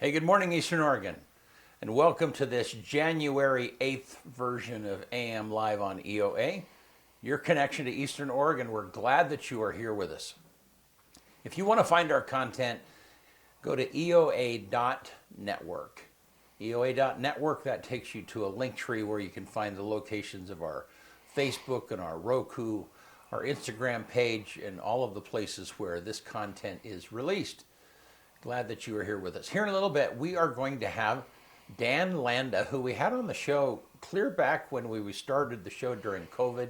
Hey, good morning, Eastern Oregon, and welcome to this January 8th version of AM Live on EOA. Your connection to Eastern Oregon. We're glad that you are here with us. If you want to find our content, go to EOA.network. EOA.network, that takes you to a link tree where you can find the locations of our Facebook and our Roku, our Instagram page, and all of the places where this content is released. Glad that you are here with us. Here in a little bit, we are going to have Dan Landa, who we had on the show clear back when we started the show during COVID.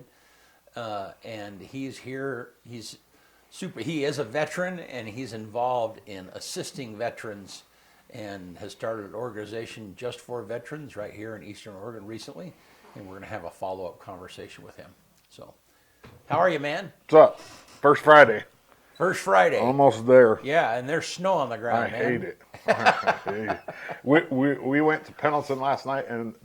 And he's here. He is a veteran, and he's involved in assisting veterans and has started an organization just for veterans right here in Eastern Oregon recently. And we're going to have a follow-up conversation with him. So, how are you, man? What's up? First Friday. First Friday. Almost there. Yeah, and there's snow on the ground, I man. hate it. I hate it. We went to Pendleton last night, and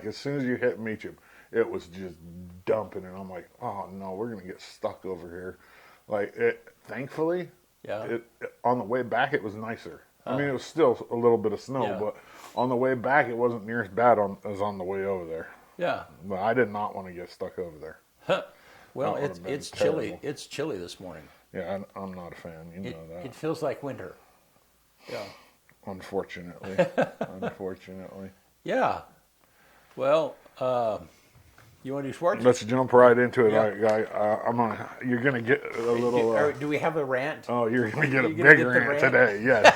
as soon as you hit Meacham, it was just dumping, and I'm like, oh no, we're gonna get stuck over here. Thankfully, on the way back it was nicer. I mean, it was still a little bit of snow, but on the way back it wasn't near as bad as on the way over there. Yeah. But I did not want to get stuck over there. Well, it's chilly. It's chilly this morning. Yeah, I'm not a fan. You know that. It feels like winter. Yeah. Unfortunately. Yeah. Well, you want to do sports? Let's jump right into it. Yeah. You're gonna get a little. Do we have a rant? Oh, you're gonna get a big rant today. Yes.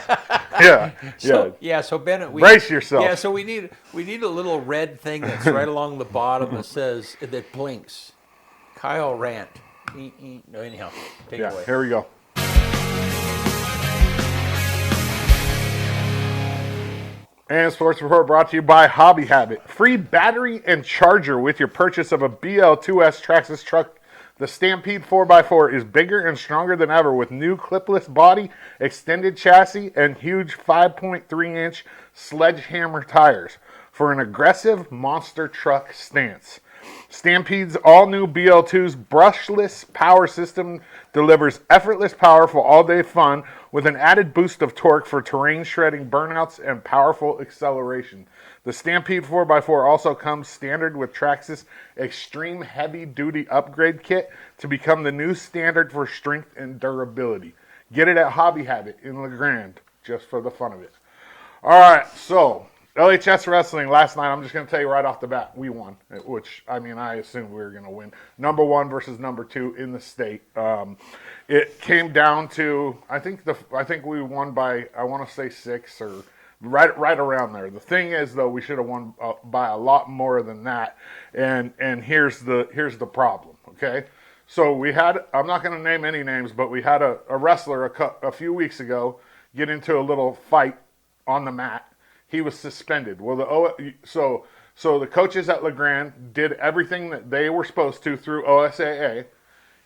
So Bennett, brace yourself. Yeah. So we need a little red thing that's right along the bottom that blinks. Kyle rant. No, anyhow, take it away. Here we go. And Sports Report brought to you by Hobby Habit. Free battery and charger with your purchase of a BL2S Traxxas truck. The Stampede 4x4 is bigger and stronger than ever with new clipless body, extended chassis, and huge 5.3-inch sledgehammer tires for an aggressive monster truck stance. Stampede's all-new BL2's brushless power system delivers effortless, powerful, all-day fun with an added boost of torque for terrain-shredding burnouts and powerful acceleration. The Stampede 4x4 also comes standard with Traxxas Extreme Heavy Duty Upgrade Kit to become the new standard for strength and durability. Get it at Hobby Habit in La Grande, just for the fun of it. All right, so LHS Wrestling last night, I'm just going to tell you right off the bat, we won, which, I assumed we were going to win. Number 1 versus number 2 in the state. It came down to, I think we won by, I want to say 6 or right around there. The thing is, though, we should have won by a lot more than that, and here's the problem, okay? So we had, I'm not going to name any names, but we had a wrestler a few weeks ago get into a little fight on the mat. He was suspended. Well, so the coaches at La Grande did everything that they were supposed to through OSAA.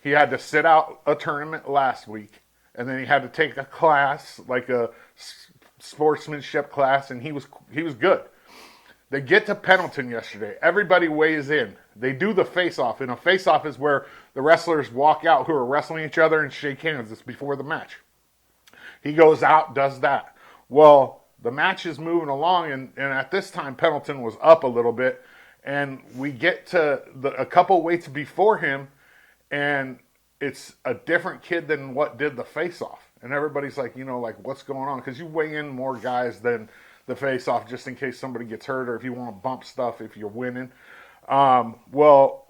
He had to sit out a tournament last week, and then he had to take a class, like a sportsmanship class, and he was good. They get to Pendleton yesterday. Everybody weighs in. They do the face-off, and a face-off is where the wrestlers walk out who are wrestling each other and shake hands. It's before the match. He goes out, does that. Well, the match is moving along, and at this time, Pendleton was up a little bit, and we get to a couple weights before him, and it's a different kid than what did the face-off. And everybody's like, what's going on? Because you weigh in more guys than the face-off just in case somebody gets hurt or if you want to bump stuff if you're winning. Well,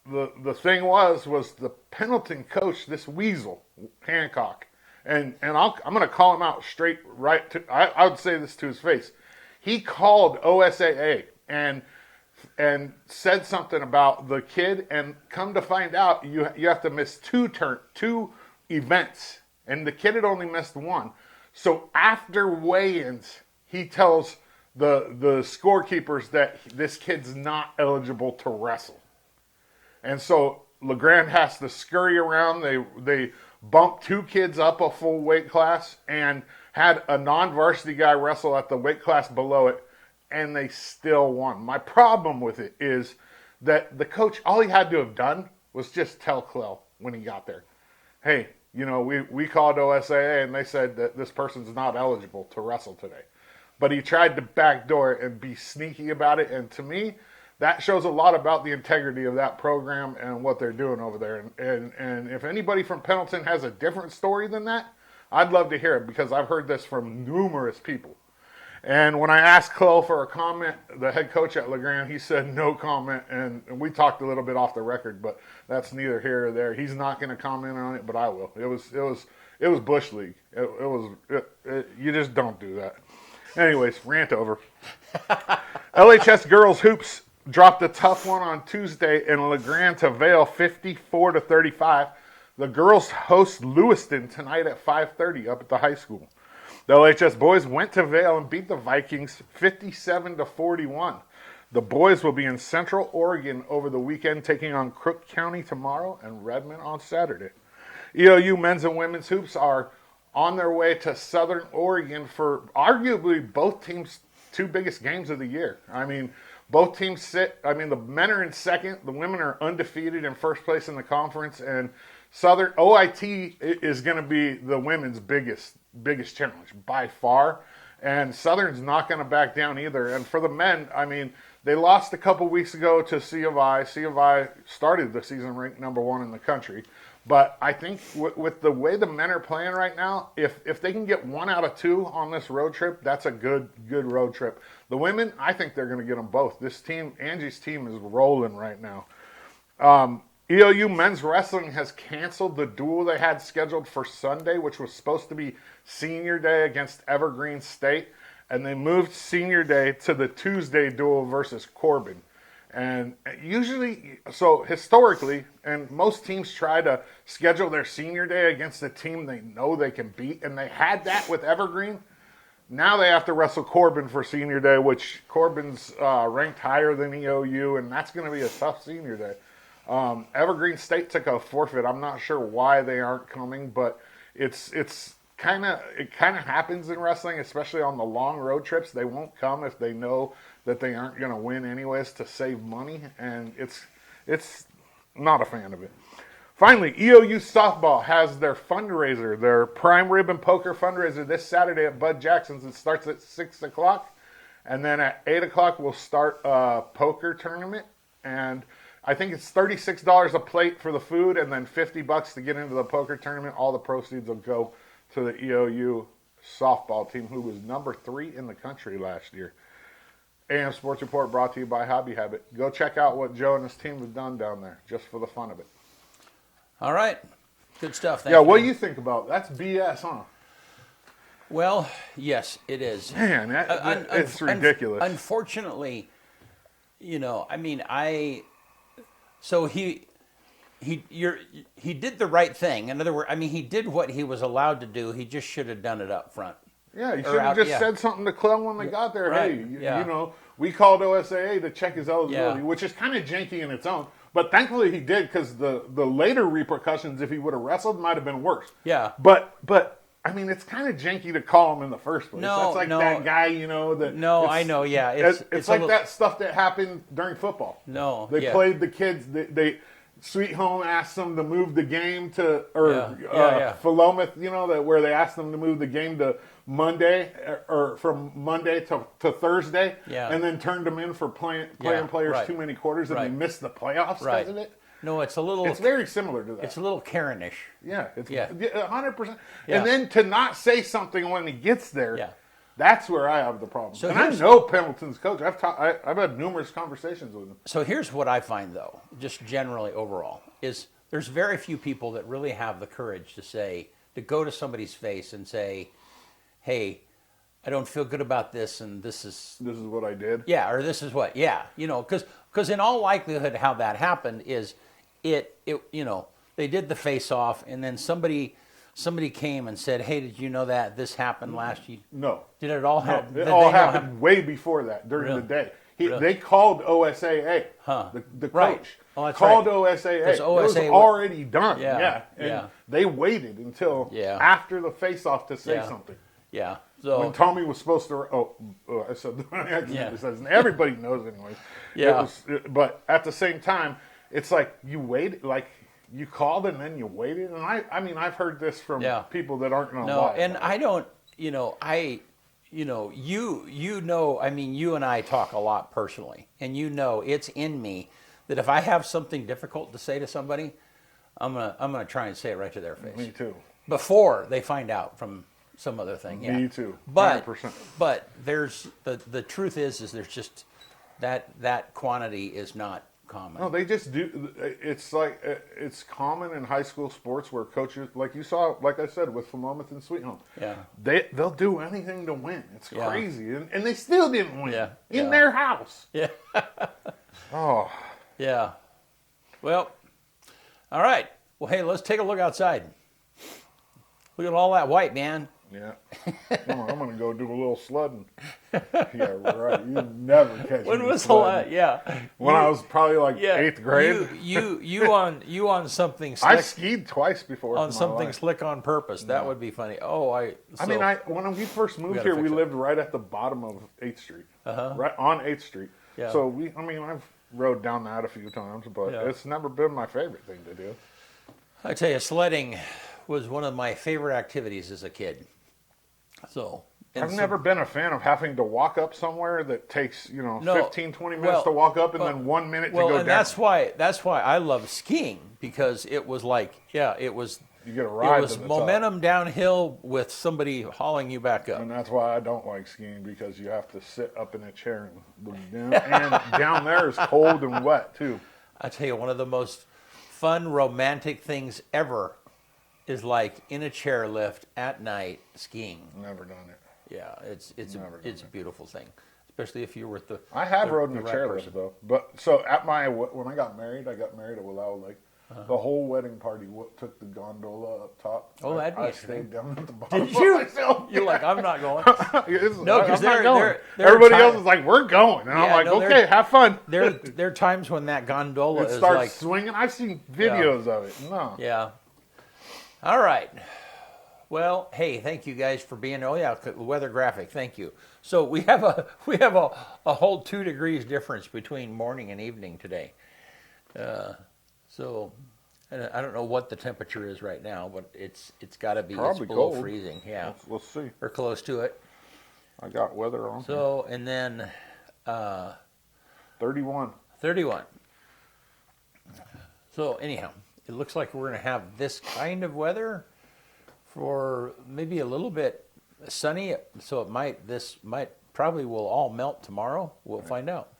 the thing was the Pendleton coach, this weasel, Hancock, and I'm going to call him out straight right to, I would say this to his face. He called OSAA and said something about the kid, and come to find out you have to miss two events, and the kid had only missed one. So after weigh-ins, he tells the scorekeepers that this kid's not eligible to wrestle. And so LeGrand has to scurry around. They bumped 2 kids up a full weight class and had a non-varsity guy wrestle at the weight class below it, and they still won. My problem with it is that the coach, all he had to have done was just tell Clell when he got there, hey, You know, we called OSAA and they said that this person's not eligible to wrestle today. But he tried to backdoor it and be sneaky about it. And to me, that shows a lot about the integrity of that program and what they're doing over there. And if anybody from Pendleton has a different story than that, I'd love to hear it because I've heard this from numerous people. And when I asked Chloe for a comment, the head coach at LeGrand, he said no comment. And we talked a little bit off the record, but that's neither here or there. He's not going to comment on it, but I will. It was Bush League. You just don't do that. Anyways, rant over. LHS girls hoops dropped a tough one on Tuesday in LeGrand to Vail, 54-35. The girls host Lewiston tonight at 5:30 up at the high school. The LHS boys went to Vail and beat the Vikings 57-41. The boys will be in Central Oregon over the weekend, taking on Crook County tomorrow and Redmond on Saturday. EOU men's and women's hoops are on their way to Southern Oregon for arguably both teams' two biggest games of the year. I mean, both teams the men are in second, the women are undefeated in first place in the conference, and Southern OIT is going to be the women's biggest challenge by far, and Southern's not going to back down either. And for the men, I mean, they lost a couple weeks ago to C of I. C of I started the season ranked number 1 in the country. But I think with the way the men are playing right now, if they can get 1 out of 2 on this road trip, that's a good road trip. The women, I think they're going to get them both. This team, Angie's team, is rolling right now. EOU men's wrestling has canceled the duel they had scheduled for Sunday, which was supposed to be senior day against Evergreen State, and they moved senior day to the Tuesday duel versus Corbin. And usually, so historically, and most teams try to schedule their senior day against a team they know they can beat, and they had that with Evergreen. Now they have to wrestle Corbin for senior day, which Corbin's ranked higher than EOU, and that's going to be a tough senior day. Evergreen State took a forfeit. I'm not sure why they aren't coming, but it kind of happens in wrestling, especially on the long road trips. They won't come if they know that they aren't going to win anyways to save money, and it's not a fan of it. Finally, EOU softball has their fundraiser, their prime rib and poker fundraiser this Saturday at Bud Jackson's. It starts at 6 o'clock, and then at 8 o'clock we'll start a poker tournament, and I think it's $36 a plate for the food and then $50 to get into the poker tournament. All the proceeds will go to the EOU softball team, who was number 3 in the country last year. AM Sports Report brought to you by Hobby Habit. Go check out what Joe and his team have done down there, just for the fun of it. All right. Good stuff. Thanks, yeah, what man. do you think about that's BS, huh? Well, yes, it is. Man, it's ridiculous. Unfortunately, you know, I mean, so he did the right thing. In other words, I mean, he did what he was allowed to do. He just should have done it up front. Yeah, he should have just said something to Clem when they got there. Right. Hey, you know, we called OSAA to check his eligibility, which is kind of janky in its own. But thankfully he did, because the later repercussions, if he would have wrestled, might have been worse. Yeah. But I mean, it's kind of janky to call him in the first place. That's like that guy, you know. I know, yeah. It's like that stuff that happened during football. No, They played the kids. They Sweet Home asked them to move the game to, Philomath, you know, where they asked them to move the game to Monday, or from Monday to Thursday, and then turned them in for playing players too many quarters, and they missed the playoffs because of it. No, it's very similar to that. It's a little Karenish. Yeah, 100%. And then to not say something when he gets there. Yeah. That's where I have the problem. So and I know Pendleton's coach. I've had numerous conversations with him. So here's what I find, though, just generally overall, is there's very few people that really have the courage to go to somebody's face and say, hey, I don't feel good about this, and this is what I did. Yeah, or this is what, you know, because in all likelihood how that happened is it you know, they did the face-off, and then somebody came and said, hey, did you know that this happened last year? No. Did it all happen? No, it all happened way before that, during the day. They called OSAA, the coach. Oh, that's called right. OSAA. It was already done. Yeah. They waited until after the face-off to say something. Yeah. So when Tommy was supposed to, I said, and everybody knows anyway. Yeah. But at the same time, it's like you waited, like you called and then you waited. And I mean, I've heard this from people that aren't going to lie. And I don't, you know, I mean, you and I talk a lot personally, and you know, it's in me that if I have something difficult to say to somebody, I'm gonna try and say it right to their face. Me too. Before they find out from some other thing. Yeah. Me too. 100%. But there's the truth is there's just that quantity is not common. No, they just do. It's like it's common in high school sports where coaches, like you saw, like I said, with Philomath and Sweet Home. Yeah. They'll do anything to win. It's crazy, and they still didn't win in their house. Yeah. Oh. Yeah. Well. All right. Well, hey, let's take a look outside. Look at all that white, man. Yeah. I'm going to go do a little sledding. Yeah, right. You never catch When me was the sledding. When I was probably like 8th grade. You on something slick. I skied twice before. On something slick on purpose. That would be funny. Oh, when we first moved here, we lived right at the bottom of 8th Street. Right on 8th Street. Yeah. So I've rode down that a few times, but it's never been my favorite thing to do. I tell you, sledding was one of my favorite activities as a kid. So I've never been a fan of having to walk up somewhere that takes 15, 20 minutes to walk up and then 1 minute to go down. And that's why I love skiing, because it was like it was. You get a ride. It was momentum downhill with somebody hauling you back up. And that's why I don't like skiing, because you have to sit up in a chair and down there is cold and wet too. I tell you, one of the most fun romantic things ever is like in a chairlift at night skiing. Never done it. Yeah, it's a beautiful thing, especially if you're with the. I have rode in a chairlift though, but so when I got married at Willow Lake. The whole wedding party took the gondola up top. Oh, that'd be I interesting. stayed down at the bottom. Did you? Myself. You're like, I'm not going. No, because everybody else is like, we're going, and I'm like, okay, have fun. There are times when that gondola it starts like swinging. I've seen videos of it. No. Yeah. All right. Well, hey, thank you guys for being. Oh yeah, weather graphic. Thank you. So we have a whole 2 degrees difference between morning and evening today. So, I don't know what the temperature is right now, but it's got to be probably below cold. freezing. Yeah, let's see. Or close to it. I got weather on. So and then 31. 31. So anyhow, it looks like we're going to have this kind of weather for maybe a little bit sunny. So this might probably will all melt tomorrow. We'll find out.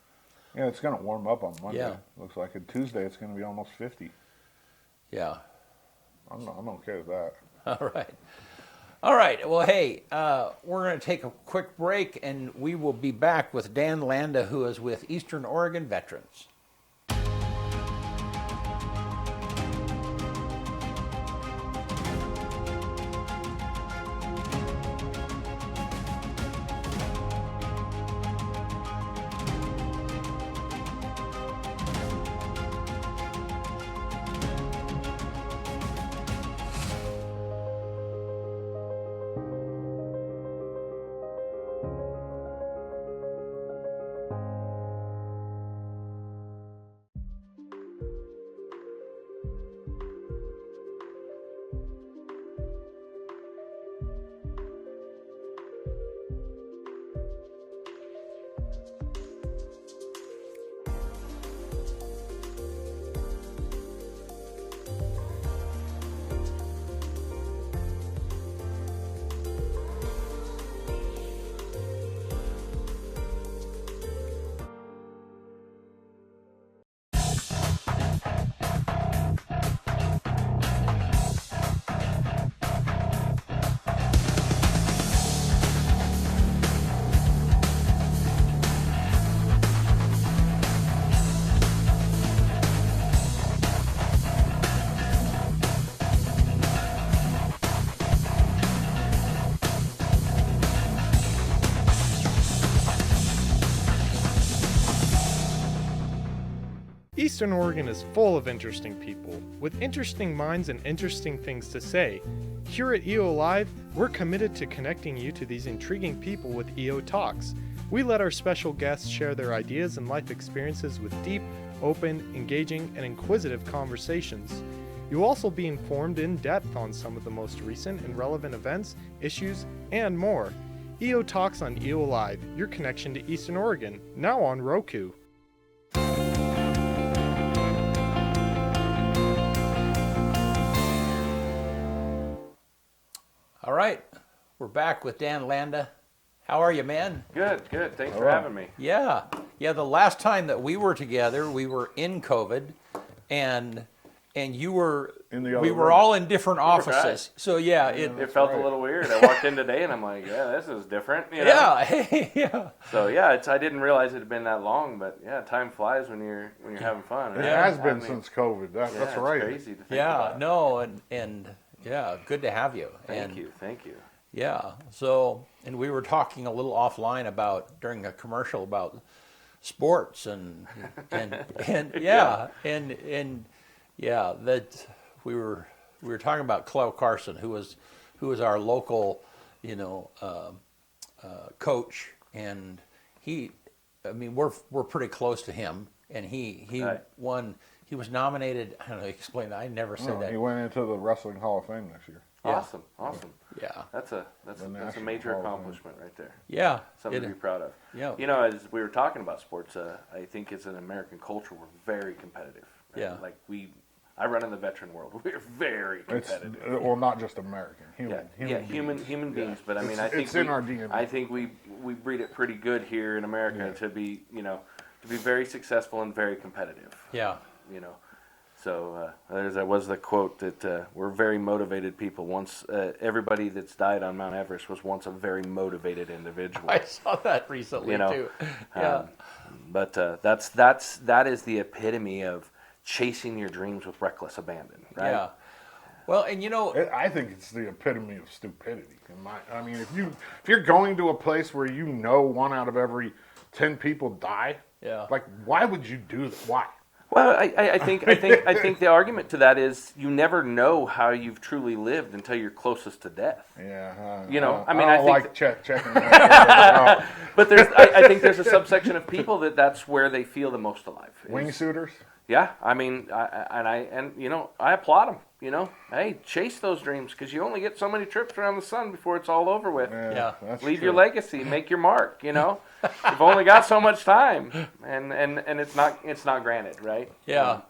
Yeah, it's going to warm up on Monday. Yeah. Looks like it. Tuesday it's going to be almost 50. Yeah. I'm okay with that. All right. All right. Well, hey, we're going to take a quick break, and we will be back with Dan Landa, who is with Eastern Oregon Veterans. Eastern Oregon is full of interesting people, with interesting minds and interesting things to say. Here at EO Live, we're committed to connecting you to these intriguing people with EO Talks. We let our special guests share their ideas and life experiences with deep, open, engaging, and inquisitive conversations. You'll also be informed in depth on some of the most recent and relevant events, issues, and more. EO Talks on EO Live, your connection to Eastern Oregon, now on Roku. All right, we're back with Dan Landa. How are you, man? Good. Thanks for having me. Yeah. The last time that we were together, we were in COVID, and you were. In the other we were room. all in different offices. Right. So yeah, It felt a little weird. I walked in today and I'm like, yeah, this is different. You know? Yeah, yeah. So yeah, I didn't realize it had been that long, but yeah, time flies when you're having fun. It Right? has been I mean, since COVID. That's it's right. crazy to think Yeah, about. no, and yeah, good to have you. Thank you. Yeah. So, and we were talking a little offline about during a commercial about sports and yeah, and yeah, that we were talking about Clell Carson, who was our local, coach, and I mean, we're pretty close to him, and he Right. won. He was nominated. I don't know. Explain that. I never said that. He went into the Wrestling Hall of Fame this year. Yeah. Awesome. Yeah. That's a National major Hall of Fame. accomplishment right there. Yeah. Something to be proud of. Yeah. You know, as we were talking about sports, I think as an American culture, we're very competitive. Right? Yeah. Like I run in the veteran world. We're very It's competitive. well, not just American. Human beings. But I mean, I think it's in our DNA. I think we breed it pretty good here in America to be very successful and very competitive. Yeah. You know, so that was the quote that we're very motivated people. Once everybody that's died on Mount Everest was once a very motivated individual. I saw that recently too. Yeah. But that is the epitome of chasing your dreams with reckless abandon, right? Yeah. Well, and I think it's the epitome of stupidity. I mean, if you're going to a place where 1 out of every 10 people die, like why would you do that? Why? Well, I think the argument to that is you never know how you've truly lived until you're closest to death. Yeah. I think like checking. That. But I think there's a subsection of people that's where they feel the most alive. Wingsuiters. Yeah, I mean, I applaud them. Hey, chase those dreams because you only get so many trips around the sun before it's all over with. Yeah. That's Leave true. your legacy, make your mark. You've only got so much time, and it's not granted, right? Yeah.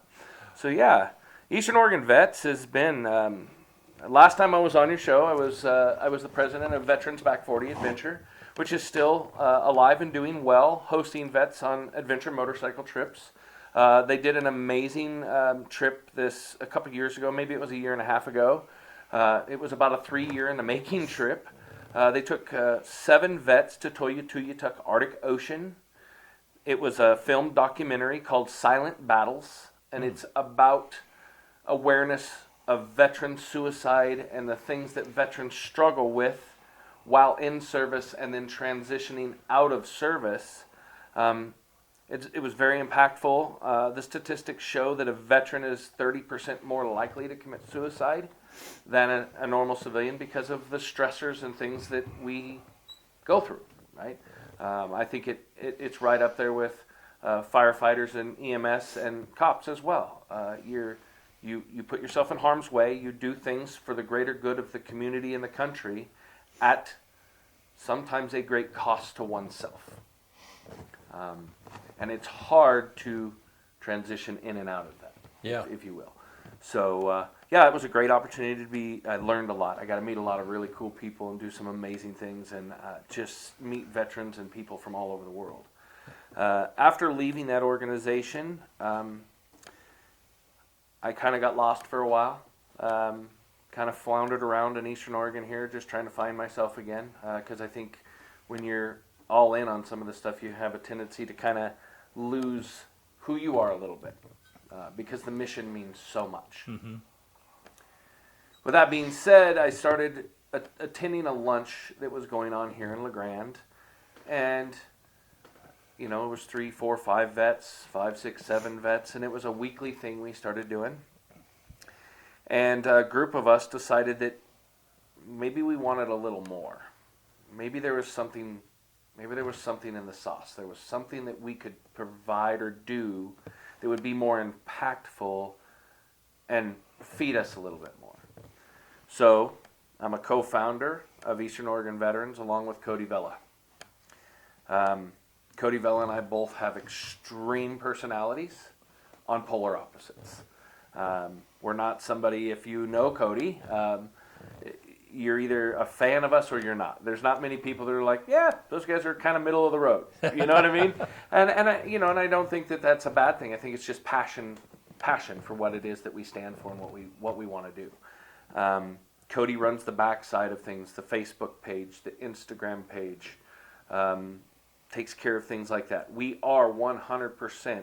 So yeah, Eastern Oregon Vets has been. Last time I was on your show, I was the president of Veterans Back 40 Adventure, which is still alive and doing well, hosting vets on adventure motorcycle trips. They did an amazing trip a couple years ago. Maybe it was a year and a half ago. It was about a 3-year in the making trip. They took 7 vets to Tuyatuq Arctic Ocean. It was a film documentary called Silent Battles, and it's about awareness of veteran suicide and the things that veterans struggle with while in service and then transitioning out of service. It was very impactful. The statistics show that a veteran is 30% more likely to commit suicide than a normal civilian because of the stressors and things that we go through, right? I think it's right up there with firefighters and EMS and cops as well. You put yourself in harm's way. You do things for the greater good of the community and the country at sometimes a great cost to oneself. And it's hard to transition in and out of that, if you will. So, it was a great opportunity I learned a lot. I got to meet a lot of really cool people and do some amazing things and just meet veterans and people from all over the world. After leaving that organization, I kind of got lost for a while. Kind of floundered around in Eastern Oregon here, just trying to find myself again. Because I think when you're all in on some of the stuff, you have a tendency to kind of lose who you are a little bit because the mission means so much. Mm-hmm. With that being said, I started attending a lunch that was going on here in La Grande, and it was 3, 4, 5 vets, 5, 6, 7 vets, and it was a weekly thing we started doing. And a group of us decided that maybe we wanted a little more. Maybe there was something in the sauce. There was something that we could provide or do that would be more impactful and feed us a little bit more. So I'm a co-founder of Eastern Oregon Veterans along with Cody Vela. Cody Vela and I both have extreme personalities on polar opposites. We're not somebody, if you know Cody, you're either a fan of us or you're not. There's not many people that are like, yeah, those guys are kind of middle of the road. You know what I mean? And I don't think that that's a bad thing. I think it's just passion for what it is that we stand for and what we want to do. Cody runs the backside of things, the Facebook page, the Instagram page, takes care of things like that. We are 100%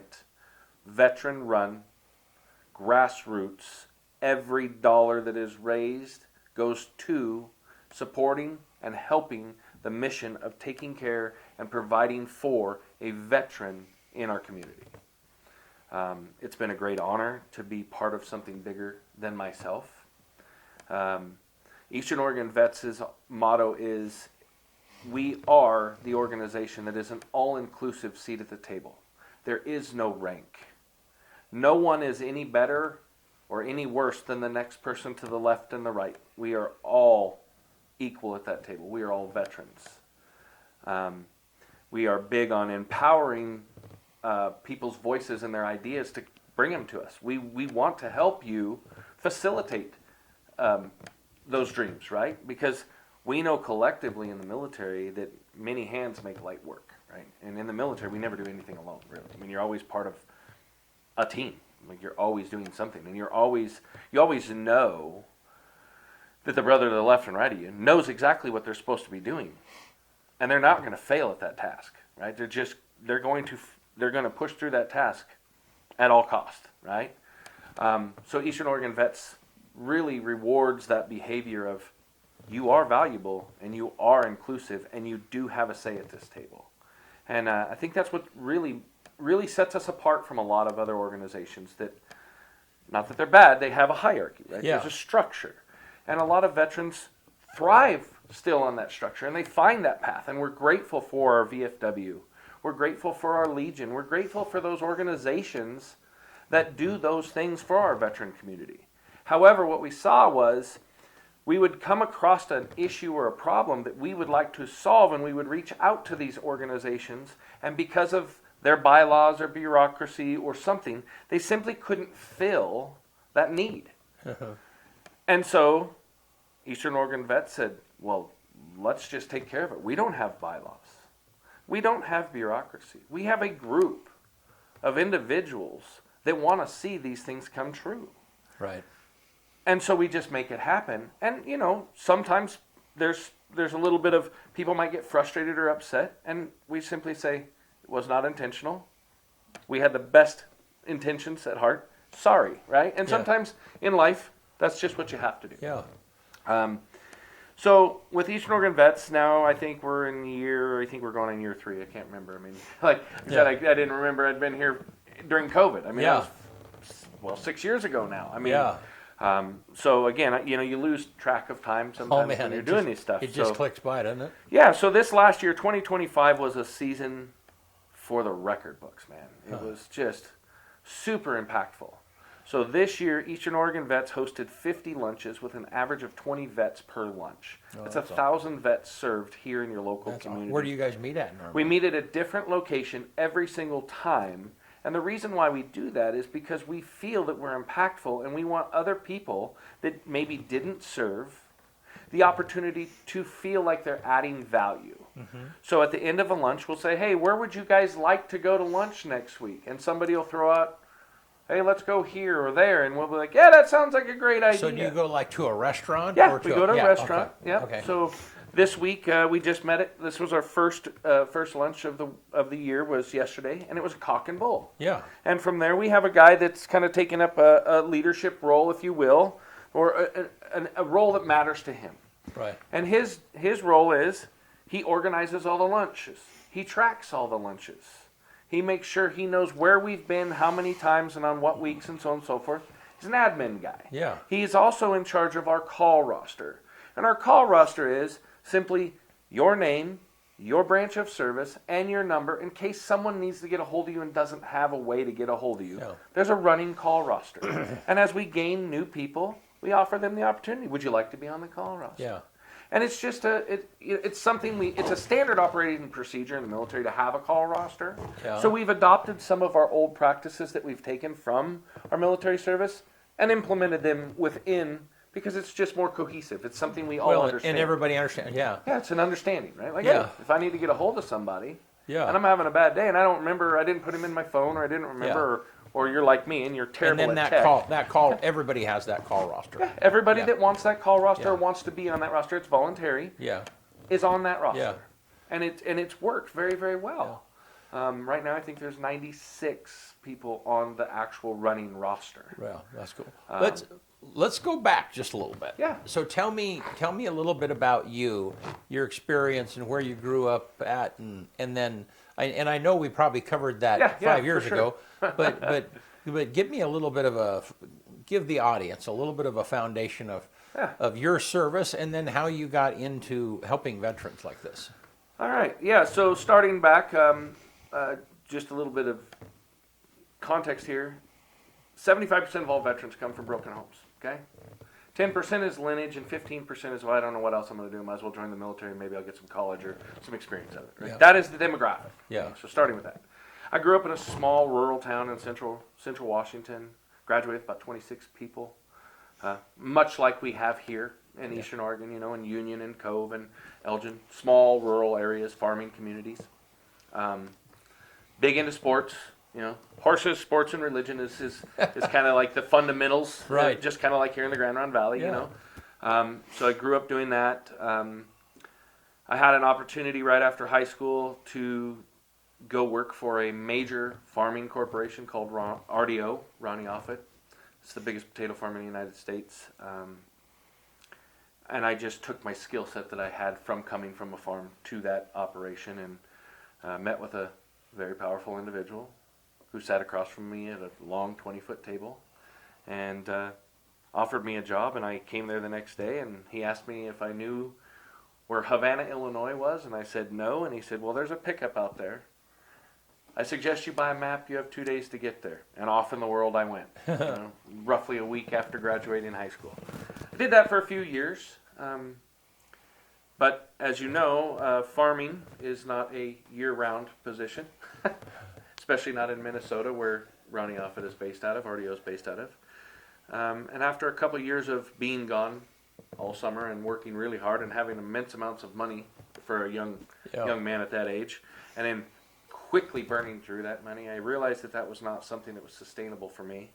veteran-run, grassroots. Every dollar that is raised goes to supporting and helping the mission of taking care and providing for a veteran in our community. It's been a great honor to be part of something bigger than myself. Eastern Oregon Vets' motto is, we are the organization that is an all-inclusive seat at the table. There is no rank. No one is any better or any worse than the next person to the left and the right. We are all equal at that table. We are all veterans. We are big on empowering people's voices and their ideas to bring them to us. We want to help you facilitate those dreams, right? Because we know collectively in the military that many hands make light work, right? And in the military, we never do anything alone, really. I mean, you're always part of a team. Like, you're always doing something, and you always know that the brother to the left and right of you knows exactly what they're supposed to be doing, and they're not going to fail at that task, right? They're going to push through that task at all cost, right? So Eastern Oregon Vets really rewards that behavior of, you are valuable and you are inclusive and you do have a say at this table, and I think that's what really sets us apart from a lot of other organizations that, not that they're bad, they have a hierarchy, right? Yeah. There's a structure. And a lot of veterans thrive still on that structure, and they find that path. And we're grateful for our VFW. We're grateful for our Legion. We're grateful for those organizations that do those things for our veteran community. However, what we saw was we would come across an issue or a problem that we would like to solve, and we would reach out to these organizations, and because of their bylaws or bureaucracy or something, they simply couldn't fill that need. And so Eastern Oregon Vets said, well, let's just take care of it. We don't have bylaws. We don't have bureaucracy. We have a group of individuals that want to see these things come true. Right. And so we just make it happen. And, sometimes there's a little bit of, people might get frustrated or upset, and we simply say, it was not intentional. We had the best intentions at heart. Sorry, right? And sometimes in life, that's just what you have to do. Yeah. So with Eastern Oregon Vets, now I think we're going on year 3. I can't remember. I mean, like I said, I didn't remember I'd been here during COVID. I mean, that was, 6 years ago now. I mean, so again, you lose track of time sometimes when you're doing these stuff. It just clicks by, doesn't it? Yeah, so this last year, 2025, was a season for the record books, man. It was just super impactful. So this year, Eastern Oregon Vets hosted 50 lunches with an average of 20 vets per lunch. That's 1,000 vets served here in your local community. Where do you guys meet at normally? We meet at a different location every single time. And the reason why we do that is because we feel that we're impactful, and we want other people that maybe didn't serve the opportunity to feel like they're adding value. Mm-hmm. So at the end of a lunch, we'll say, hey, where would you guys like to go to lunch next week? And somebody will throw out, hey, let's go here or there. And we'll be like, yeah, that sounds like a great idea. So do you go to a restaurant? Yeah, or we go to a restaurant. Okay. Yeah. Okay. So this week we just met it. This was our first lunch of the year, was yesterday, and it was a cock and bull. Yeah. And from there we have a guy that's kind of taken up a leadership role, if you will, or a role that matters to him. Right. And his role is he organizes all the lunches. He tracks all the lunches. He makes sure he knows where we've been, how many times, and on what weeks, and so on and so forth. He's an admin guy. Yeah. He's also in charge of our call roster. And our call roster is simply your name, your branch of service and your number in case someone needs to get a hold of you and doesn't have a way to get a hold of you. Yeah. There's a running call roster. And as we gain new people, we offer them the opportunity. Would you like to be on the call roster? Yeah. And it's just it's something it's a standard operating procedure in the military to have a call roster. Yeah. So we've adopted some of our old practices that we've taken from our military service and implemented them within, because it's just more cohesive. It's something we all understand. And everybody understands. Yeah. Yeah, it's an understanding, right? Like, Yeah. hey, if I need to get a hold of somebody, Yeah. and I'm having a bad day, and I don't remember, I didn't put him in my phone, or I didn't remember, or you're like me, and you're terrible And then at that tech. call, everybody has that call roster. Yeah, everybody Yeah. that wants that call roster or Yeah. wants to be on that roster, it's voluntary, Yeah. is on that roster. Yeah. And it's worked very, very well. Right now, I think there's 96 people on the actual running roster. Well, that's cool. Let's go back just a little bit. Yeah. So tell me a little bit about you, your experience, and where you grew up at, and then I know we probably covered that Yeah, 5 years for sure. ago, but give me a little bit of give the audience a little bit of a foundation of your service, and then how you got into helping veterans like this. All right. Yeah. So starting back, just a little bit of context here. 75% of all veterans come from broken homes. Okay. 10% is lineage, and 15% is, well, I don't know what else I'm going to do. Might as well join the military. Maybe I'll get some college or some experience out of it. Right? Yeah. That is the demographic. Yeah. So starting with that, I grew up in a small rural town in central Washington. Graduated with about 26 people, much like we have here in Eastern Oregon. You know, in Union and Cove and Elgin, small rural areas, farming communities. Big into sports. You know, horses, sports, and religion is kind of like the fundamentals, Right? Just kind of like here in the Grand Ronde Valley, Yeah. you know. So I grew up doing that. I had an opportunity right after high school to go work for a major farming corporation called RDO, Ronnie Offit. It's the biggest potato farm in the United States. And I just took my skill set that I had from coming from a farm to that operation, and met with a very powerful individual who sat across from me at a long 20-foot table and offered me a job. And I came there the next day, and he asked me if I knew where Havana, Illinois was, and I said no. And he said, well, there's a pickup out there. I suggest you buy a map. You have 2 days to get there. And off in the world I went, you know, roughly a week after graduating high school. I did that for a few years. But as you know, farming is not a year-round position, especially not in Minnesota, where Ronnie Offit is based out of, RDO is based out of. And after a couple of years of being gone all summer and working really hard and having immense amounts of money for a young man at that age, and then quickly burning through that money, I realized that was not something that was sustainable for me.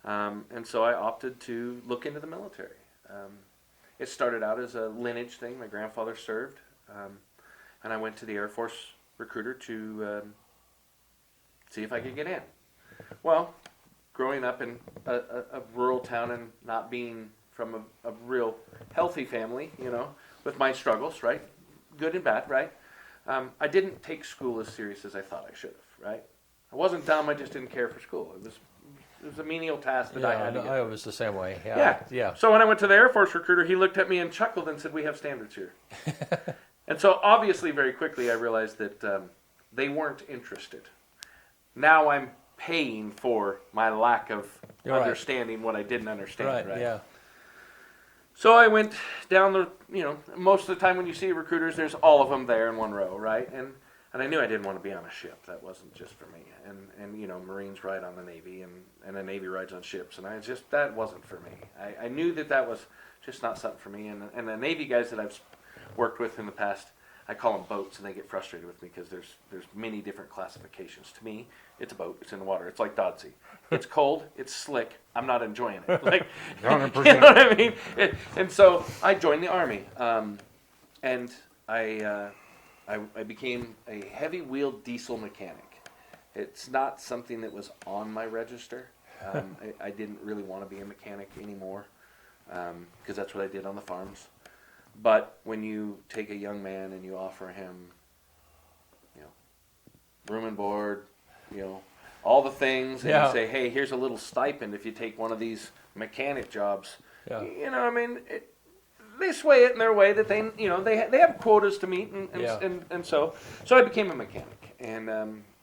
And so I opted to look into the military. It started out as a lineage thing. My grandfather served, and I went to the Air Force recruiter to see if I could get in. Well, growing up in a rural town and not being from a real healthy family, you know, with my struggles, right? Good and bad, right? I didn't take school as serious as I thought I should have, right? I wasn't dumb, I just didn't care for school. It was a menial task that I had to get. I was the same way. Yeah. So when I went to the Air Force recruiter, he looked at me and chuckled and said, we have standards here. And so obviously very quickly I realized that they weren't interested. Now I'm paying for my lack of understanding what I didn't understand, right? Yeah. So I went down the, you know, most of the time when you see recruiters, there's all of them there in one row, right? And I knew I didn't want to be on a ship. That wasn't just for me. And you know, Marines ride on the Navy, and the Navy rides on ships. And that wasn't for me. I knew that was just not something for me. And the Navy guys that I've worked with in the past, I call them boats, and they get frustrated with me because there's many different classifications. To me, it's a boat. It's in the water. It's like Dodsey. It's cold. It's slick. I'm not enjoying it. Like, 100%. you know what I mean? And so I joined the Army, and I became a heavy wheel diesel mechanic. It's not something that was on my register. I didn't really want to be a mechanic anymore because that's what I did on the farms. But when you take a young man and you offer him, you know, room and board, you know, all the things, and you say, hey, here's a little stipend if you take one of these mechanic jobs, you know, I mean, they sway it in their way that they have quotas to meet, and so I became a mechanic, and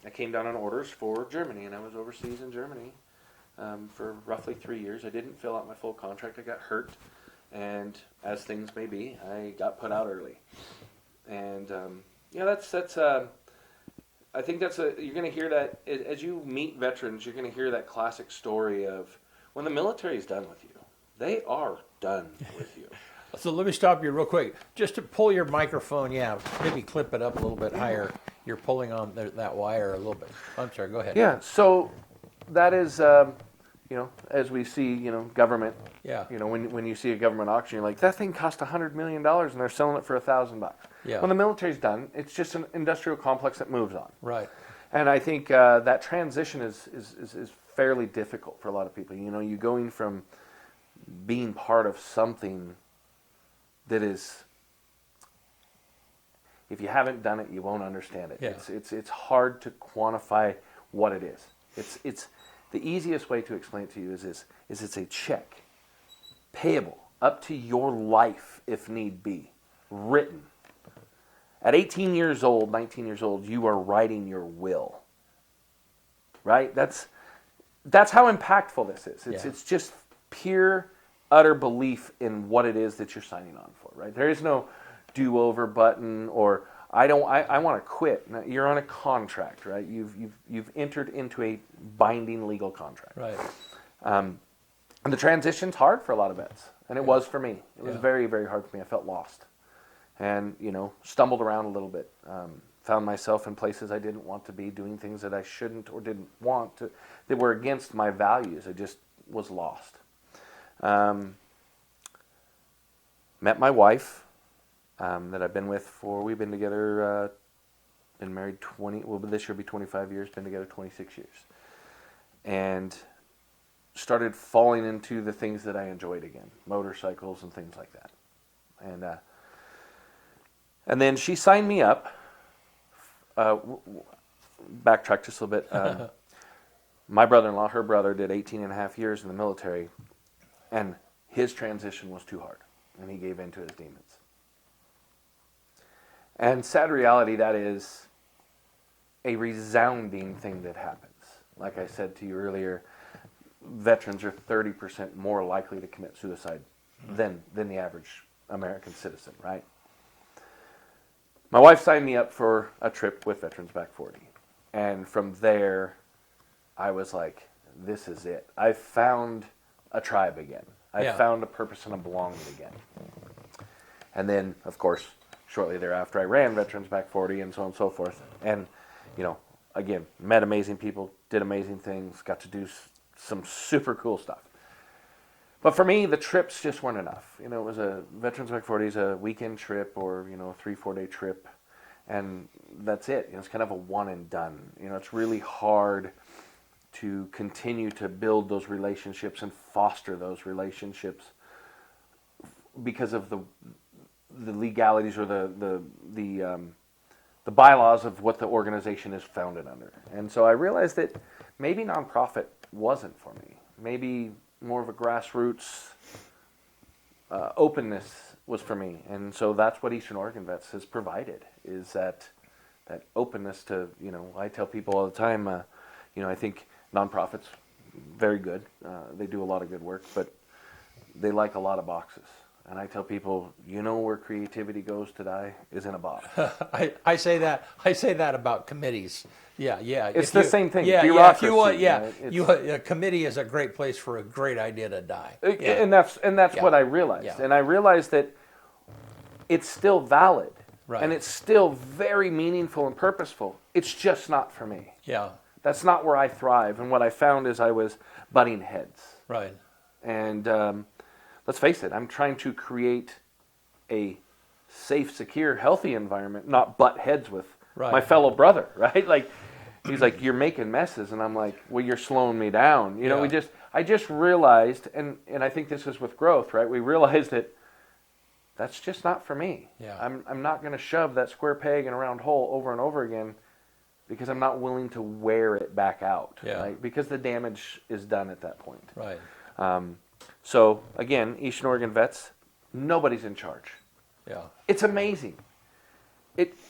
I came down on orders for Germany, and I was overseas in Germany for roughly 3 years. I didn't fill out my full contract. I got hurt, and as things may be, I got put out early, and I think you're going to hear that as you meet veterans. You're going to hear that classic story of when the military is done with you, they are done with you. So let me stop you real quick. Just to pull your microphone, maybe clip it up a little bit higher. You're pulling on that wire a little bit. I'm sorry, go ahead. Yeah, so that is, as we see, government. Yeah. When you see a government auction, you're like, that thing cost $100 million and they're selling it for $1,000. Yeah. When the military's done, it's just an industrial complex that moves on. Right. And I think that transition is fairly difficult for a lot of people. You're going from being part of something that is, if you haven't done it, you won't understand it. Yeah. It's hard to quantify what it is. It's the easiest way to explain it to you is it's a check, payable up to your life if need be, written. At 18 years old, 19 years old, you are writing your will. Right? That's how impactful this is. It's just pure, utter belief in what it is that you're signing on for. Right? There is no do-over button or I want to quit. Now, you're on a contract, right? You've entered into a binding legal contract. Right. And the transition's hard for a lot of vets, and it was for me. It was very, very hard for me. I felt lost, and stumbled around a little bit. Found myself in places I didn't want to be, doing things that I shouldn't or didn't want to, that were against my values. I just was lost. Met my wife. That I've been with we've been together, been married this year will be 25 years, been together 26 years. And started falling into the things that I enjoyed again, motorcycles and things like that. And then she signed me up, backtrack just a little bit. My brother-in-law, her brother, did 18 and a half years in the military, and his transition was too hard, and he gave in to his demons. And sad reality, that is a resounding thing that happens. Like I said to you earlier, veterans are 30% more likely to commit suicide than the average American citizen, right? My wife signed me up for a trip with Veterans Back 40. And from there, I was like, this is it. I found a tribe again. I found a purpose and a belonging again. And then, of course, shortly thereafter, I ran Veterans Back 40 and so on and so forth. And, again, met amazing people, did amazing things, got to do some super cool stuff. But for me, the trips just weren't enough. It was Veterans Back 40 is a weekend trip or, a 3-4 day trip. And that's it. It's kind of a one and done. It's really hard to continue to build those relationships and foster those relationships because of the legalities or the bylaws of what the organization is founded under. And so I realized that maybe nonprofit wasn't for me. Maybe more of a grassroots openness was for me. And so that's what Eastern Oregon Vets has provided, is that openness to, I tell people all the time, I think nonprofits, very good. They do a lot of good work, but they like a lot of boxes. And I tell people, where creativity goes to die is in a box. I say that about committees. Yeah. It's the same thing. Yeah, bureaucracy. A committee is a great place for a great idea to die. And that's what I realized. Yeah. And I realized that it's still valid. Right. And it's still very meaningful and purposeful. It's just not for me. Yeah. That's not where I thrive. And what I found is I was butting heads. Right. And let's face it, I'm trying to create a safe, secure, healthy environment, not butt heads with my fellow brother, right? Like, he's like, you're making messes. And I'm like, well, you're slowing me down. I just realized, and I think this is with growth, right? We realized that that's just not for me. Yeah. I'm not going to shove that square peg in a round hole over and over again because I'm not willing to wear it back out, right? Because the damage is done at that point. Right. So, again, Eastern Oregon Vets, nobody's in charge. Yeah. It's amazing.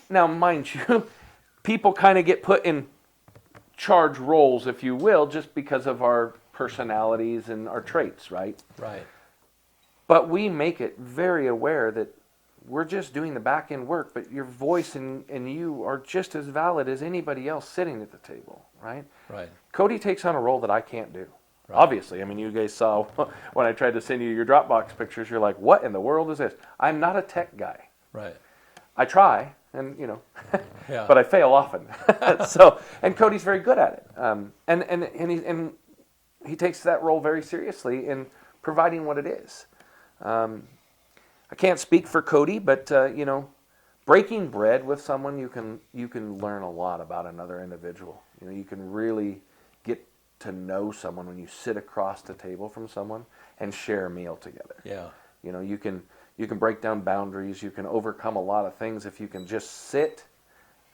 Now, mind you, people kind of get put in charge roles, if you will, just because of our personalities and our traits, right? Right. But we make it very aware that we're just doing the back end work, but your voice and you are just as valid as anybody else sitting at the table, right? Right. Cody takes on a role that I can't do. Right. Obviously, I mean, you guys saw when I tried to send you your Dropbox pictures, you're like, what in the world is this? I'm not a tech guy. Right. I try, and Yeah. but I fail often. So, and Cody's very good at it. And he takes that role very seriously in providing what it is. I can't speak for Cody, but breaking bread with someone, you can learn a lot about another individual. You can really get to know someone when you sit across the table from someone and share a meal together. Yeah. You can break down boundaries. You can overcome a lot of things if you can just sit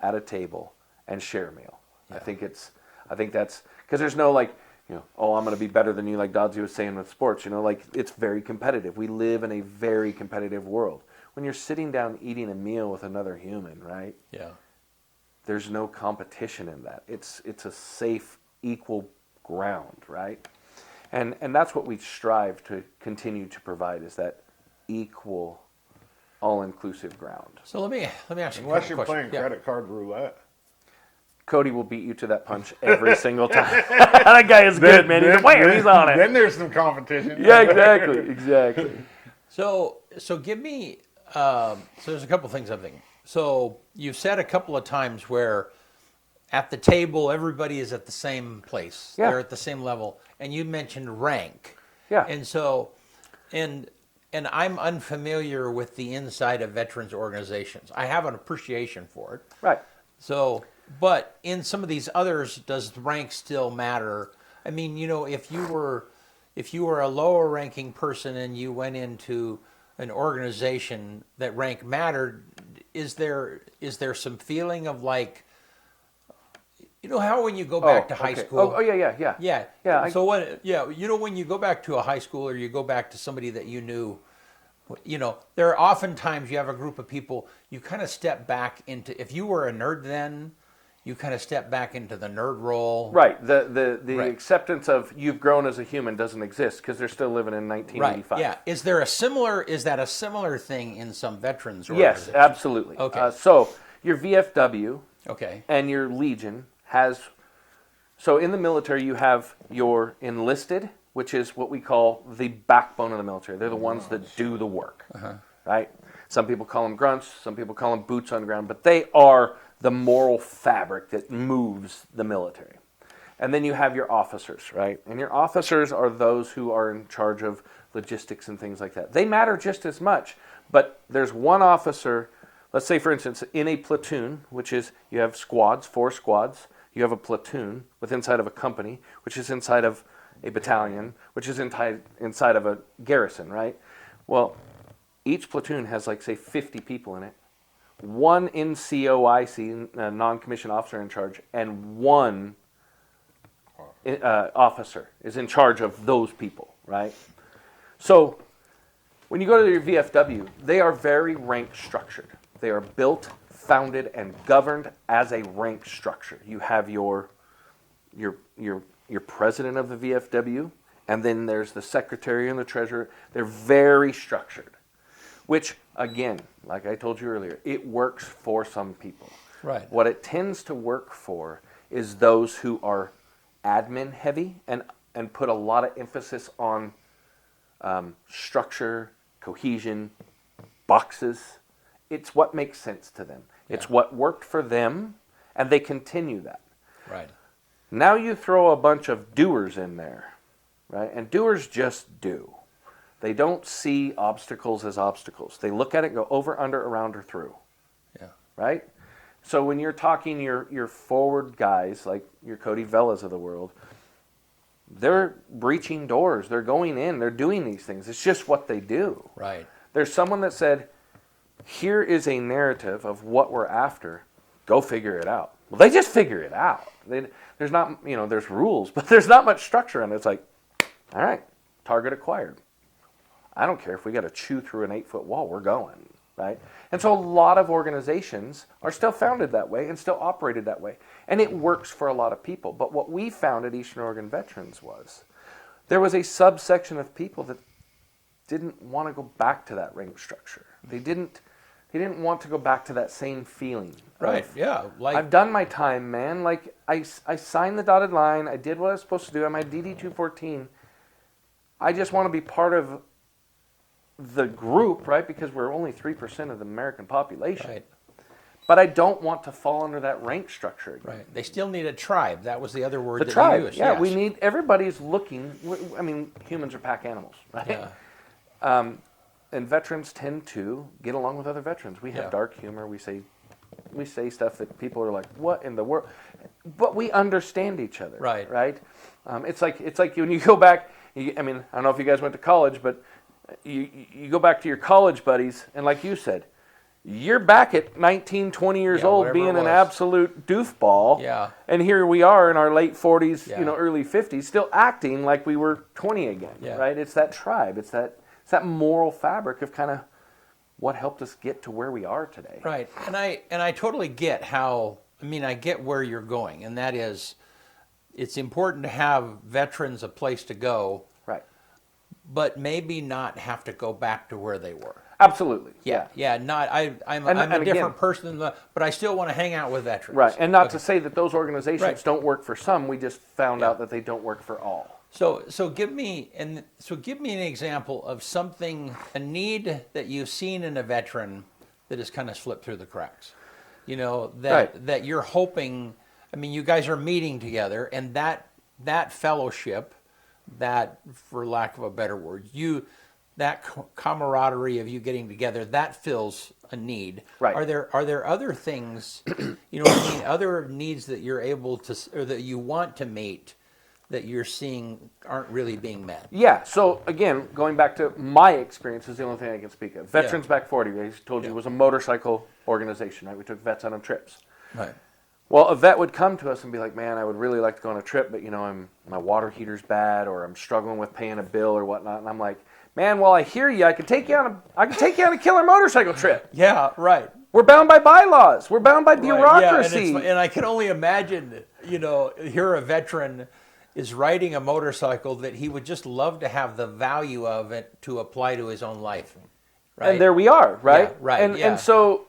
at a table and share a meal. Yeah. I think that's because there's no oh, I'm going to be better than you, like Dodzy was saying with sports. It's very competitive. We live in a very competitive world. When you're sitting down eating a meal with another human, right? Yeah. There's no competition in that. It's a safe, equal ground, right? And that's what we strive to continue to provide, is that equal, all-inclusive ground. So let me ask you a Unless couple you're questions. playing Yeah. credit card roulette. Cody will beat you to that punch every single time. That guy is good, man. He's on it. Then there's some competition. Yeah, exactly. So give me. So there's a couple things I'm thinking. So you've said a couple of times where at the table everybody is at the same place. Yeah. They're at the same level, and you mentioned rank. Yeah. And so, and I'm unfamiliar with the inside of veterans organizations. I have an appreciation for it. Right. So, but in some of these others, does the rank still matter? I mean, if you were a lower ranking person and you went into an organization that rank mattered, is there some feeling of like, how when you go back to high okay. school? Yeah. Yeah. So when you go back to a high school or you go back to somebody that you knew, there are oftentimes you have a group of people, you kind of step back into, if you were a nerd then, you kind of step back into the nerd role. Right. The Right. acceptance of you've grown as a human doesn't exist because they're still living in 1985. Right. Yeah. Is that a similar thing in some veterans Yes, organizations? absolutely. Okay. So your VFW Okay. and your Legion has, so in the military you have your enlisted, which is what we call the backbone of the military. They're the ones that do the work, right? Some people call them grunts, some people call them boots on the ground, but they are the moral fabric that moves the military. And then you have your officers, right? And your officers are those who are in charge of logistics and things like that. They matter just as much, but there's one officer, let's say for instance, in a platoon, which is, you have squads, 4 squads, you have a platoon with inside of a company, which is inside of a battalion, which is inside of a garrison, right? Well, each platoon has like, say, 50 people in it. One NCOIC, a non-commissioned officer in charge, and one officer is in charge of those people, right? So when you go to your VFW, they are very rank structured. They are built, founded, and governed as a rank structure. You have your president of the VFW, and then there's the secretary and the treasurer. They're very structured, which, again, like I told you earlier, it works for some people. Right. What it tends to work for is those who are admin heavy and put a lot of emphasis on structure, cohesion, boxes. It's what makes sense to them. It's what worked for them, and they continue that. Right. Now you throw a bunch of doers in there, right? And doers just do. They don't see obstacles as obstacles. They look at it, go over, under, around, or through. Yeah. Right? So when you're talking your forward guys, like your Cody Vellas of the world, they're breaching doors. They're going in. They're doing these things. It's just what they do. Right. There's someone that said, here is a narrative of what we're after. Go figure it out. Well, they just figure it out. There's not, there's rules, but there's not much structure in it. It's like, all right, target acquired. I don't care if we got to chew through an 8-foot wall, we're going, right? And so a lot of organizations are still founded that way and still operated that way. And it works for a lot of people. But what we found at Eastern Oregon Veterans was there was a subsection of people that didn't want to go back to that rank structure. They didn't want to go back to that same feeling. Right, of, yeah. Like, I've done my time, man. Like, I signed the dotted line. I did what I was supposed to do. I'm my DD-214. I just want to be part of the group, right? Because we're only 3% of the American population. right, But I don't want to fall under that rank structure again. right. They still need a tribe. That was the other word The that tribe, you used. yeah, yes. we need, everybody's looking, I mean, humans are pack animals, right? Yeah. And veterans tend to get along with other veterans. We have Yeah. dark humor. We say stuff that people are like, "What in the world?" But we understand each other, Right. Right? It's like when you go back. I mean, I don't know if you guys went to college, but you go back to your college buddies, and like you said, you're back at 19, 20 years Yeah, old, whatever being it an was. absolute doofball. Yeah. And here we are in our late 40s, Yeah. early 50s, still acting like we were 20 again, Yeah. right? It's that tribe. It's that moral fabric of kind of what helped us get to where we are today. Right, and I totally get how. I mean, I get where you're going, and that is, it's important to have veterans a place to go, Right. but maybe not have to go back to where they were. Absolutely. Yeah. Not I'm And a again- different person, but I still want to hang out with veterans. Right. And not Okay. to say that those organizations Right. don't work for some. We just found Yeah. out that they don't work for all. So give me an example of something, a need that you've seen in a veteran that has kind of slipped through the cracks. You know, Right. that you're hoping. I mean, you guys are meeting together, and that fellowship, that, for lack of a better word, that camaraderie of you getting together, that fills a need. Right. Are there other things, you know what I mean, other needs that you're able to, or that you want to meet, that you're seeing aren't really being met? Yeah. So again, going back to my experience is the only thing I can speak of. Veterans Back 40, I told you, Yeah. was a motorcycle organization, right? We took vets out on trips. Right. Well, a vet would come to us and be like, "Man, I would really like to go on a trip, but my water heater's bad, or I'm struggling with paying a bill or whatnot." And I'm like, "Man, well, I hear you. I can take you on a killer motorcycle trip. Yeah, right. We're bound by bylaws. We're bound by Right, bureaucracy." Yeah, and I can only imagine, here a veteran is riding a motorcycle that he would just love to have the value of it to apply to his own life. Right? And there we are, right? Yeah, right, And yeah. and so,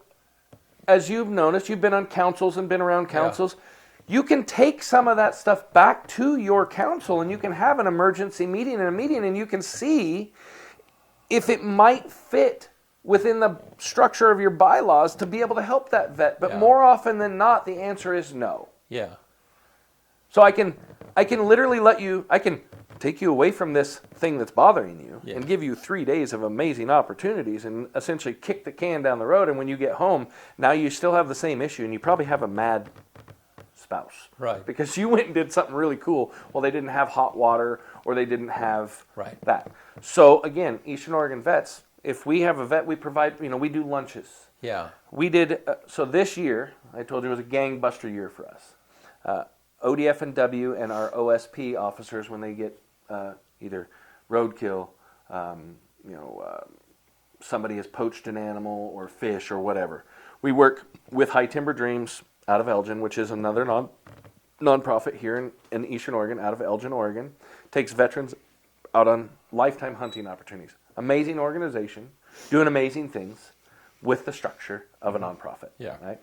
as you've noticed, you've been on councils and been around councils. You can take some of that stuff back to your council, and you can have an emergency meeting and you can see if it might fit within the structure of your bylaws to be able to help that vet. But Yeah. more often than not, the answer is no. Yeah. So I can literally I can take you away from this thing that's bothering you Yeah. and give you 3 days of amazing opportunities and essentially kick the can down the road. And when you get home, now you still have the same issue and you probably have a mad spouse. Right. Because you went and did something really cool. Well, they didn't have hot water or they didn't have Right. that. So again, Eastern Oregon Vets, if we have a vet, we provide, we do lunches. Yeah. We did, so this year, I told you it was a gangbuster year for us. ODF&W and our OSP officers, when they get either roadkill, somebody has poached an animal or fish or whatever. We work with High Timber Dreams out of Elgin, which is another nonprofit here in Eastern Oregon, out of Elgin, Oregon. Takes veterans out on lifetime hunting opportunities. Amazing organization, doing amazing things with the structure of a nonprofit. Yeah. Right?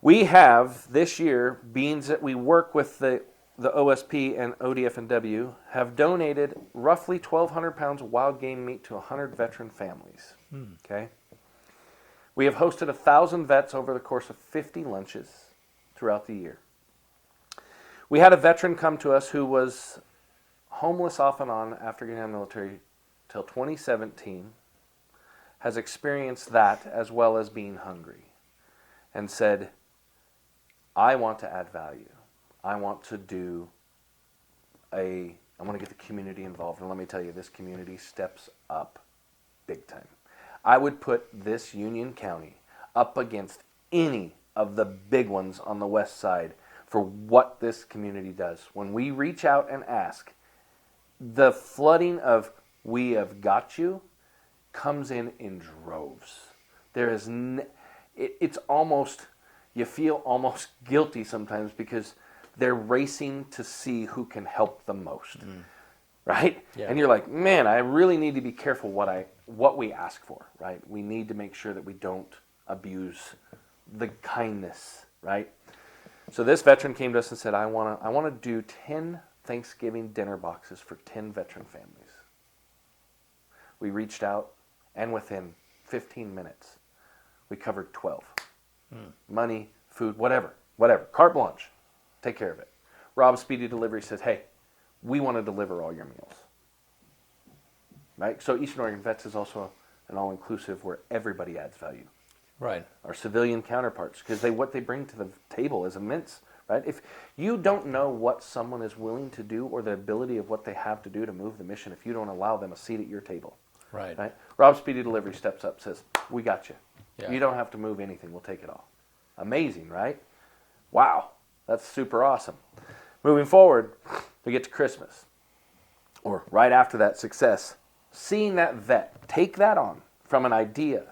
We have this year, being that we work with the OSP and ODF&W, have donated roughly 1,200 pounds of wild game meat to 100 veteran families. Okay, we have hosted 1,000 vets over the course of 50 lunches throughout the year. We had a veteran come to us who was homeless off and on after getting out of the military till 2017, has experienced that as well as being hungry, and said, I want to add value. I want to I want to get the community involved. And let me tell you, this community steps up big time. I would put this Union County up against any of the big ones on the west side for what this community does. When we reach out and ask, the flooding of we have got you, comes in droves. There is, it's almost, you feel almost guilty sometimes because they're racing to see who can help the most, right? Yeah. And you're like, man, I really need to be careful what we ask for, right? We need to make sure that we don't abuse the kindness, right? So this veteran came to us and said, I want to do 10 Thanksgiving dinner boxes for 10 veteran families. We reached out, and within 15 minutes, we covered 12. Money, food, whatever, carte blanche, take care of it. Rob Speedy Delivery says, hey, we want to deliver all your meals. Right? So Eastern Oregon Vets is also an all-inclusive where everybody adds value. Right. Our civilian counterparts, because what they bring to the table is immense, right? If you don't know what someone is willing to do or the ability of what they have to do to move the mission, if you don't allow them a seat at your table, Right. right? Rob Speedy Delivery steps up, says, we got you. Yeah. You don't have to move anything. We'll take it all. Amazing, right? Wow. That's super awesome. Moving forward, we get to Christmas. Or right after that success, seeing that vet take that on from an idea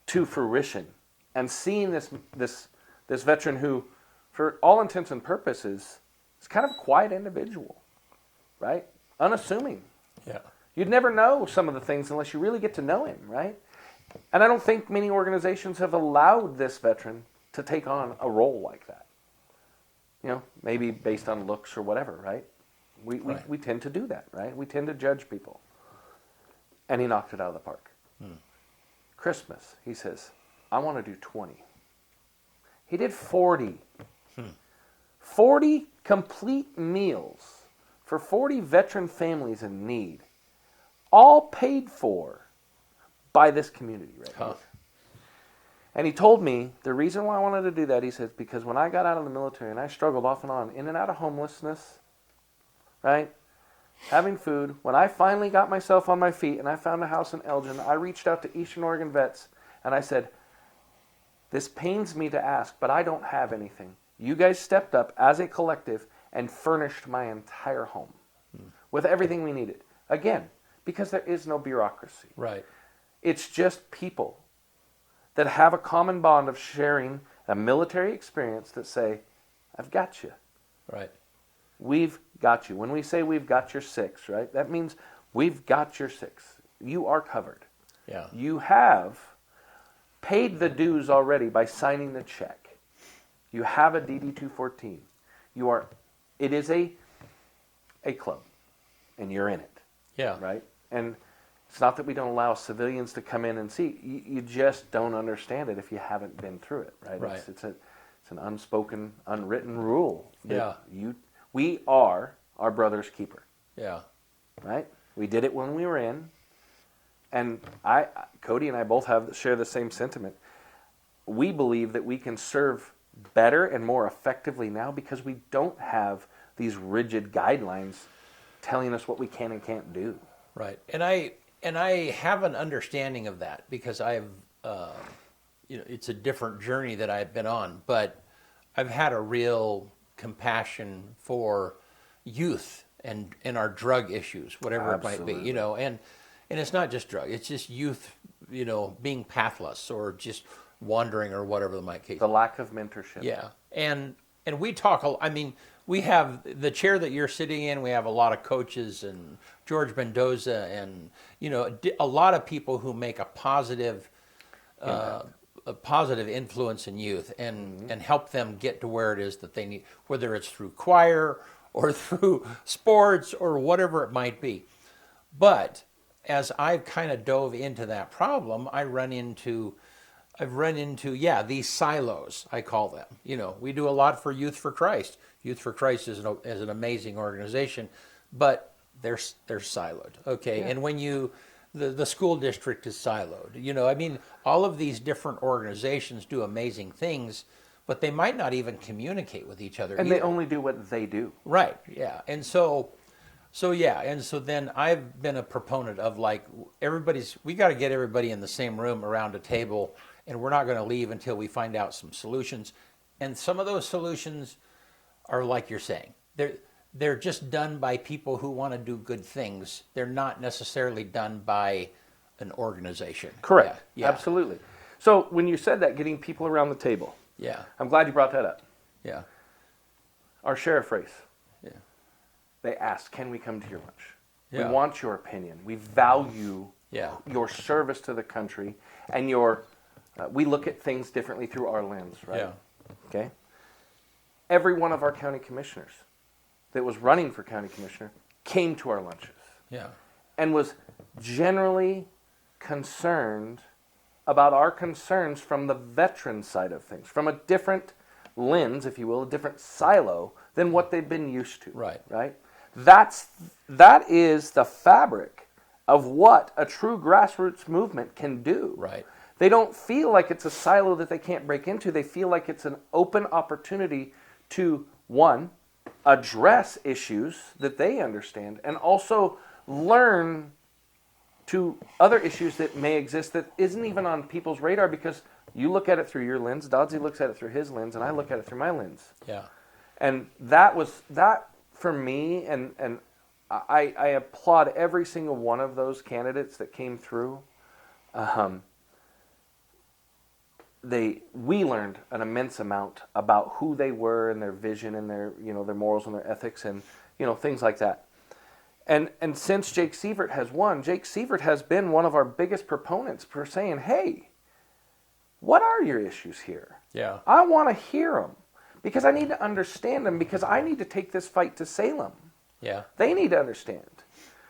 to fruition, and seeing this veteran who, for all intents and purposes, is kind of a quiet individual, right? Unassuming. Yeah. You'd never know some of the things unless you really get to know him, right? And I don't think many organizations have allowed this veteran to take on a role like that. You know, maybe based on looks or whatever, right? We tend to do that, right? We tend to judge people. And he knocked it out of the park. Christmas, he says, I want to do 20. He did 40. 40 complete meals for 40 veteran families in need, all paid for by this community right here. And he told me the reason why I wanted to do that, he said, because when I got out of the military and I struggled off and on, in and out of homelessness, right? Having food. When I finally got myself on my feet and I found a house in Elgin, I reached out to Eastern Oregon Vets and I said, this pains me to ask, but I don't have anything. You guys stepped up as a collective and furnished my entire home with everything we needed. Again, because there is no bureaucracy. Right. It's just people that have a common bond of sharing a military experience that say, I've got you. Right. We've got you. When we say we've got your six, right, that means we've got your six. You are covered. Yeah. You have paid the dues already by signing the check. You have a DD-214. It is a club, and you're in it. Yeah. Right? And it's not that we don't allow civilians to come in and see. You just don't understand it if you haven't been through it, right? Right. It's an unspoken, unwritten rule. Yeah. We are our brother's keeper, Yeah. right? We did it when we were in, and Cody and I both share the same sentiment. We believe that we can serve better and more effectively now because we don't have these rigid guidelines telling us what we can and can't do. Right. And I have an understanding of that because I've it's a different journey that I've been on, but I've had a real compassion for youth and our drug issues, whatever it might be, and it's not just drug, it's just youth, being pathless or just wandering or whatever the might case. The lack of mentorship. Yeah. And we talk, we have the chair that you're sitting in, we have a lot of coaches and George Mendoza and, a lot of people who make a positive influence in youth and help them get to where it is that they need, whether it's through choir or through sports or whatever it might be. But as I've kind of dove into that problem, I've run into these silos, I call them. We do a lot for Youth for Christ. Youth for Christ is an amazing organization, but they're siloed. Okay. Yeah. And when the school district is siloed, all of these different organizations do amazing things, but they might not even communicate with each other. And either. They only do what they do. Right. Yeah. And so then I've been a proponent of we got to get everybody in the same room around a table, and we're not going to leave until we find out some solutions. And some of those solutions are like you're saying. they're just done by people who want to do good things. They're not necessarily done by an organization. Correct. Yeah. Absolutely. So when you said that, getting people around the table, Yeah. I'm glad you brought that up. Yeah. Our sheriff race, Yeah. they asked, can we come to your lunch? Yeah. We want your opinion. We value Yeah. your service to the country, and we look at things differently through our lens, right? Yeah. Okay? Every one of our county commissioners that was running for county commissioner came to our lunches Yeah. and was generally concerned about our concerns from the veteran side of things, from a different lens, if you will, a different silo than what they've been used to. Right. Right? That is the fabric of what a true grassroots movement can do. Right. They don't feel like it's a silo that they can't break into. They feel like it's an open opportunity to, one, address issues that they understand, and also learn to other issues that may exist that isn't even on people's radar, because you look at it through your lens, Dodsey looks at it through his lens, and I look at it through my lens. Yeah. And that for me, and I applaud every single one of those candidates that came through. We learned an immense amount about who they were and their vision and their morals and their ethics and things like that. And since Jake Sievert has won, Jake Sievert has been one of our biggest proponents for saying, hey, what are your issues here? Yeah. I want to hear them because I need to understand them, because I need to take this fight to Salem. Yeah. They need to understand.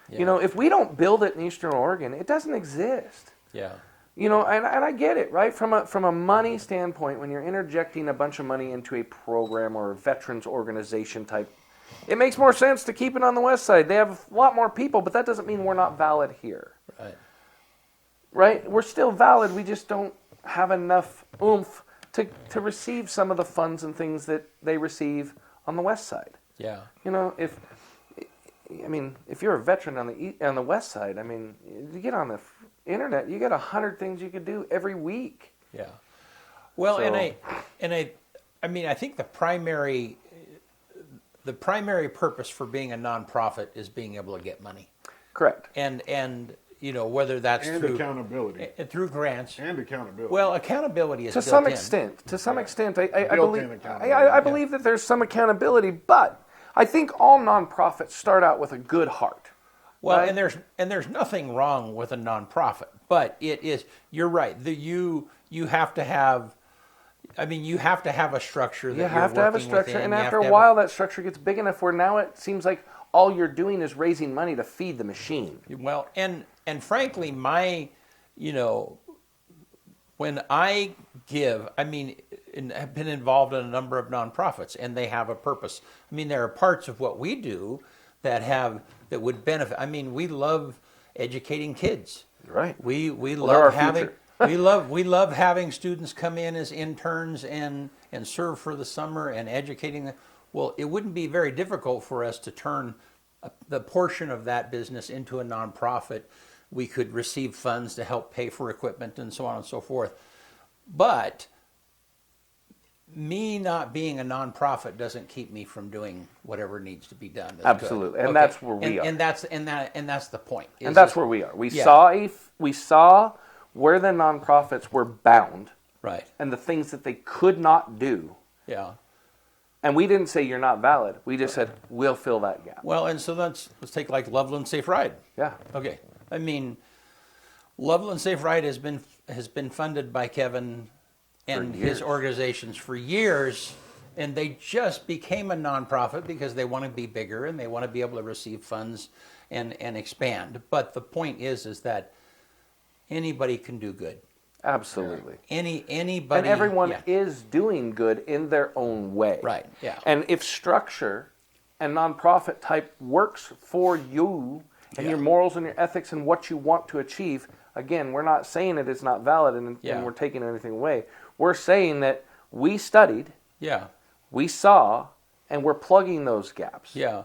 Yeah. If we don't build it in Eastern Oregon, it doesn't exist. Yeah. And I get it, right? From a money standpoint, when you're interjecting a bunch of money into a program or a veterans organization type, it makes more sense to keep it on the west side. They have a lot more people, but that doesn't mean we're not valid here. Right. Right? We're still valid. We just don't have enough oomph to receive some of the funds and things that they receive on the west side. Yeah. If you're a veteran on the west side, you get on the internet, you got 100 things you could do every week. Yeah. Well, So- I think the primary purpose for being a nonprofit is being able to get money, Correct. and whether that's And through accountability. through grants. And accountability. Well, accountability is To built some in. extent, I Built-in believe accountability, I believe that there's some accountability, but I think all nonprofits start out with a good heart. Well, right? and there's nothing wrong with a nonprofit, but it is. You're right. You have to have. You have to have a structure. You have to have a working structure, within. and You have after to a have while, that structure gets big enough where now it seems like all you're doing is raising money to feed the machine. Well, and frankly, when I give, and have been involved in a number of nonprofits, and they have a purpose. There are parts of what we do that would benefit. We love educating kids. Right. We They're love our having future. we love having students come in as interns and serve for the summer and educating them. Well, it wouldn't be very difficult for us to turn the portion of that business into a nonprofit. We could receive funds to help pay for equipment and so on and so forth. But me not being a nonprofit doesn't keep me from doing whatever needs to be done. That's Absolutely. good. And that's where we are. And that's the point. And that's where we are. We saw where the nonprofits were bound, right. and the things that they could not do. Yeah. And we didn't say you're not valid. We just said we'll fill that gap. Well, and so let's take like Loveland Safe Ride. Yeah. Okay. Loveland Safe Ride has been funded by Kevin and his organizations for years, and they just became a nonprofit because they want to be bigger and they want to be able to receive funds and expand. But the point is that anybody can do good. Absolutely. Anybody. And everyone is doing good in their own way. Right. Yeah. And if structure and nonprofit type works for you and your morals and your ethics and what you want to achieve, again, we're not saying it is not valid and we're taking anything away. We're saying that we studied, we saw, and we're plugging those gaps. Yeah.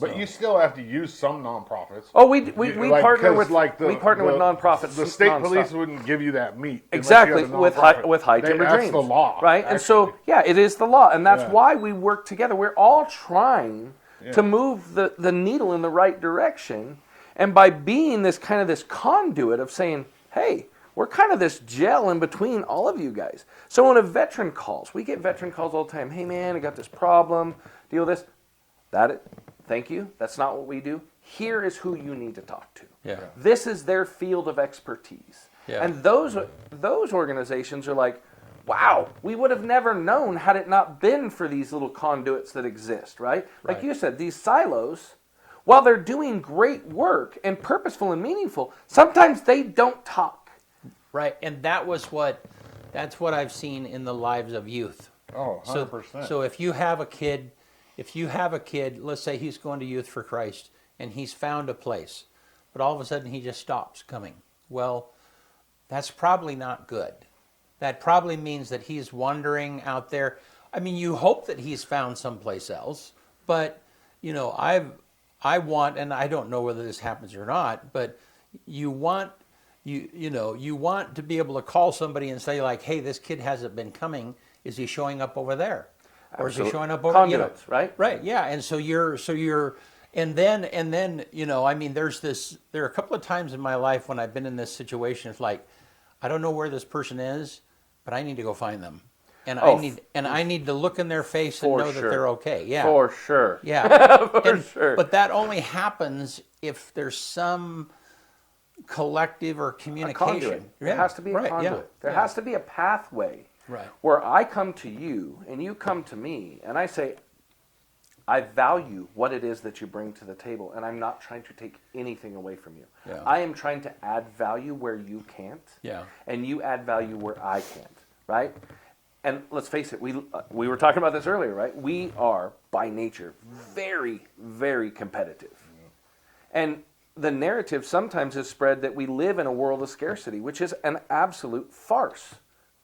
But you still have to use some nonprofits. Oh, we partner with with nonprofits. The state nonstop. police wouldn't give you that meat Exactly, unless you with had a nonprofit. high timber That's dreams. the law, right? And so, actually. it is the law, and that's why we work together. We're all trying to move the needle in the right direction. And by being this kind of this conduit of saying, hey, we're kind of this gel in between all of you guys. So when a veteran calls, we get veteran calls all the time. Hey man, I got this problem, deal with this. Thank you. That's not what we do. Here is who you need to talk to. Yeah. This is their field of expertise. Yeah. And those organizations are like, wow, we would have never known had it not been for these little conduits that exist, right? Like Right. you said, these silos, while they're doing great work and purposeful and meaningful, sometimes they don't talk. Right, and that's what I've seen in the lives of youth. Oh, 100%. So if you have a kid, let's say he's going to Youth for Christ, and he's found a place, but all of a sudden he just stops coming. Well, that's probably not good. That probably means that he's wandering out there. I mean, you hope that he's found someplace else, but you know, I want, and I don't know whether this happens or not, but you want to be able to call somebody and say like, hey, this kid hasn't been coming. Is he showing up over there? Or is he showing up over conduits, right? Right, yeah. And so you're and then, you know, I mean, there are a couple of times in my life when I've been in this situation. It's like, I don't know where this person is, but I need to go find them. And I need to look in their face and know that they're okay. Yeah. For sure. Yeah. Sure. But that only happens if there's some collective or communication. A conduit. There has to be a conduit. Yeah. There has to be a pathway. Right. Where I come to you and you come to me and I say, I value what it is that you bring to the table, and I'm not trying to take anything away from you. Yeah. I am trying to add value where you can't, Yeah. and you add value where I can't, right? And let's face it, we were talking about this earlier, right? We are, by nature, very, very competitive. And the narrative sometimes is spread that we live in a world of scarcity, which is an absolute farce.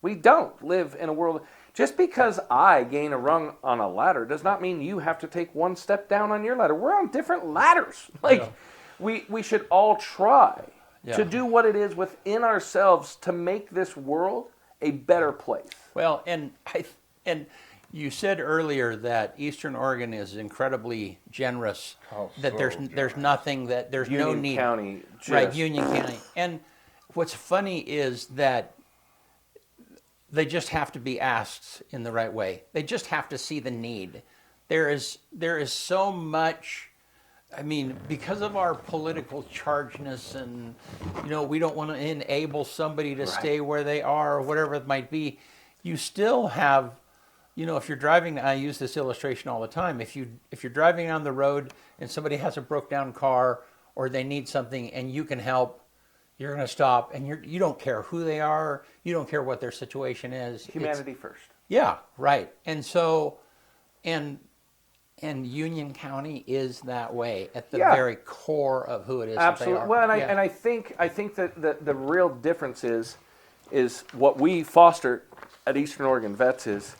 We don't live in a world... Just because I gain a rung on a ladder does not mean you have to take one step down on your ladder. We're on different ladders. Like, we should all try to do what it is within ourselves to make this world a better place. Well, and you said earlier that Eastern Oregon is incredibly generous. Oh, that so there's nothing that there's no Union need. County, Right, Union County. And what's funny is that they just have to be asked in the right way. They just have to see the need. There is so much. I mean, because of our political chargedness, and you know, we don't want to enable somebody to stay where they are or whatever it might be. You still have, you know, if you're driving. I use this illustration all the time. If you're driving on the road and somebody has a broke down car or they need something and you can help, you're going to stop, and you don't care who they are. You don't care what their situation is. Humanity first. Yeah, right. And so, and Union County is that way at the very core of who it is. Absolutely. That they are. Well, and I think that the real difference is what we foster at Eastern Oregon Vets is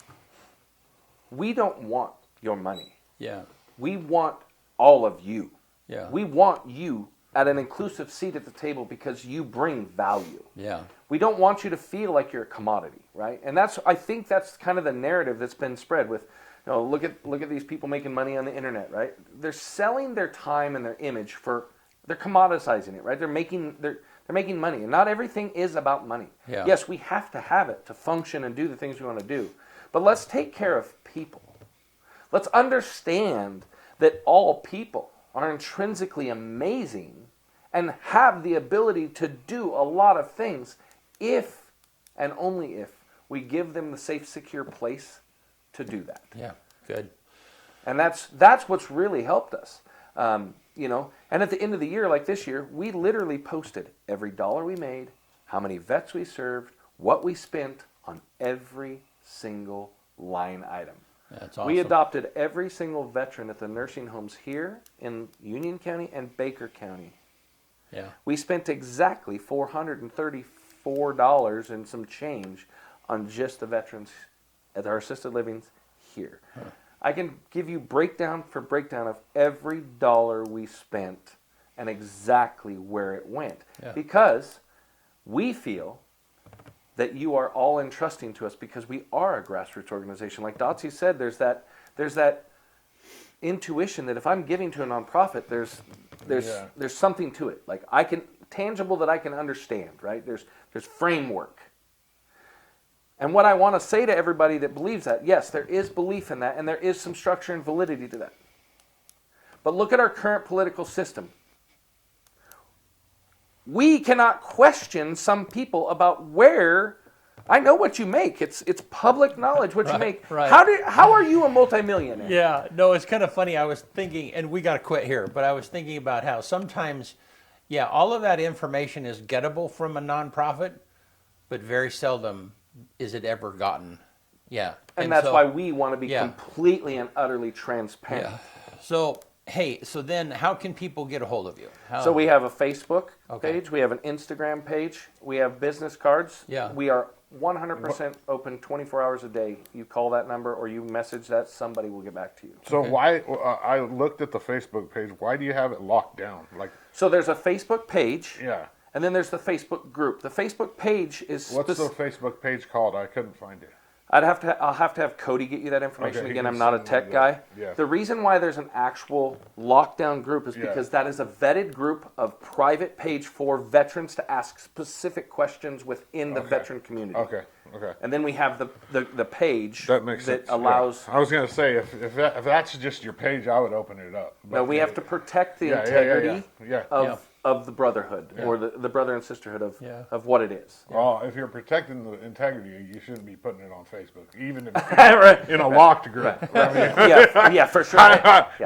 we don't want your money. Yeah. We want all of you. Yeah. We want you at an inclusive seat at the table because you bring value. Yeah. We don't want you to feel like you're a commodity, right? And I think that's kind of the narrative that's been spread with, you know, look at these people making money on the internet, right? They're selling their time and their image they're commoditizing it, right? They're making money, and not everything is about money. Yeah. Yes, we have to have it to function and do the things we want to do, but let's take care of people. Let's understand that all people are intrinsically amazing and have the ability to do a lot of things if and only if we give them the safe, secure place to do that. Yeah. Good. And that's what's really helped us. You know, and at the end of the year, like this year, we literally posted every dollar we made, how many vets we served, what we spent on every single line item. That's awesome. We adopted every single veteran at the nursing homes here in Union County and Baker County. Yeah. We spent exactly $434 and some change on just the veterans at our assisted livings here. Huh. I can give you breakdown for breakdown of every dollar we spent and exactly where it went. Yeah. Because we feel that you are all entrusting to us because we are a grassroots organization. Like Dotsie said, there's that intuition that if I'm giving to a nonprofit, there's something to it. Like tangible that I can understand, right? There's framework. And what I want to say to everybody that believes that, yes, there is belief in that, and there is some structure and validity to that. But look at our current political system. We cannot question some people about where. I know what you make. It's public knowledge what you make. Right. How are you a multimillionaire? Yeah, no, it's kind of funny. I was thinking, and we got to quit here, but I was thinking about how sometimes, all of that information is gettable from a nonprofit, but very seldom is it ever gotten. Yeah. And that's why we want to be completely and utterly transparent. Yeah. So, hey, then how can people get a hold of you? So we have a Facebook page. We have an Instagram page. We have business cards. Yeah. We are 100% open 24 hours a day. You call that number or you message that, somebody will get back to you. So why, I looked at the Facebook page, why do you have it locked down? So there's a Facebook page. Yeah. And then there's the Facebook group. The Facebook page is... What's the Facebook page called? I couldn't find it. I'll have to have Cody get you that information. Okay, Again, I'm not a tech guy. Yeah. The reason why there's an actual lockdown group is because that is a vetted group of private page for veterans to ask specific questions within the veteran community. Okay. And then we have the page That makes sense. allows... I was going to say, if that's just your page, I would open it up. No, we have to protect the integrity of the brotherhood or the brother and sisterhood of what it is. Well, if you're protecting the integrity, you shouldn't be putting it on Facebook, even if it's in a locked group. Yeah, for sure.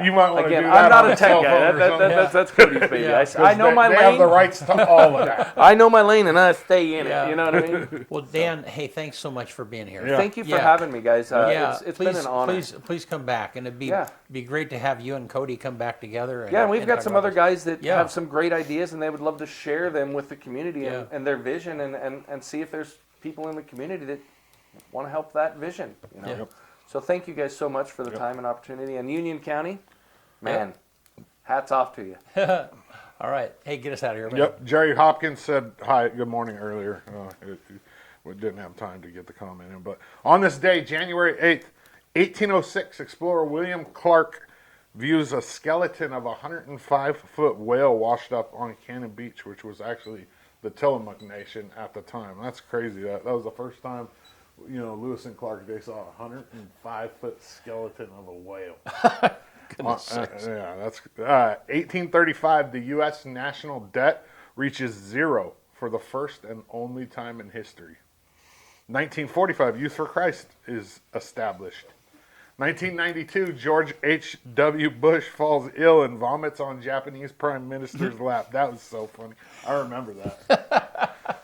You might want to do that. I'm not on a tech cell guy. phone or something. That's Cody's baby. I know my They lane. have the rights to all of that. I know my lane and I stay in it. You know what I mean? Well, Dan, hey, thanks so much for being here. Yeah. Thank you for having me, guys. It's please, been an honor. Please come back, and it'd be great to have you and Cody come back together. And we've got some other guys that Yeah. have some great ideas, and they would love to share them with the community and their vision, and see if there's people in the community that want to help that vision. You know. Yep. So thank you guys so much for the time and opportunity. And Union County, man, hats off to you. All right. Hey, get us out of here, man. Yep. Jerry Hopkins said hi, good morning earlier. We didn't have time to get the comment in. But on this day, January 8th, 1806, explorer William Clark views a skeleton of a 105-foot whale washed up on Cannon Beach, which was actually the Tillamook Nation at the time. That's crazy. That was the first time, Lewis and Clark, they saw a 105-foot skeleton of a whale. That's 1835. The U.S. national debt reaches zero for the first and only time in history. 1945. Youth for Christ is established. 1992. George H.W. Bush falls ill and vomits on Japanese Prime Minister's lap. That was so funny. I remember that.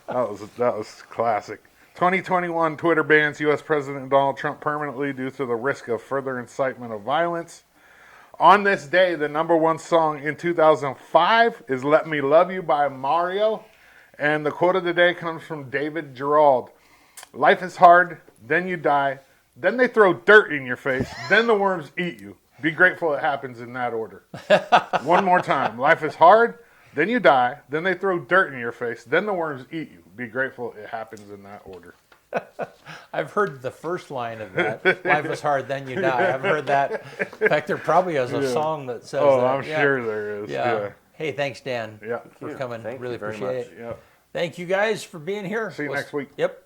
that was classic. 2021. Twitter bans U.S. President Donald Trump permanently due to the risk of further incitement of violence. On this day, the number one song in 2005 is Let Me Love You by Mario. And the quote of the day comes from David Gerald. Life is hard, then you die, then they throw dirt in your face, then the worms eat you. Be grateful it happens in that order. One more time. Life is hard, then you die, then they throw dirt in your face, then the worms eat you. Be grateful it happens in that order. I've heard the first line of that. Life is hard, then you die. I've heard that. In fact, there probably is a song that says that. Oh, I'm sure there is. Yeah. Hey, thanks, Dan, for coming. Thank really you very appreciate much. it. Yeah. Thank you guys for being here. See you next week. Yep.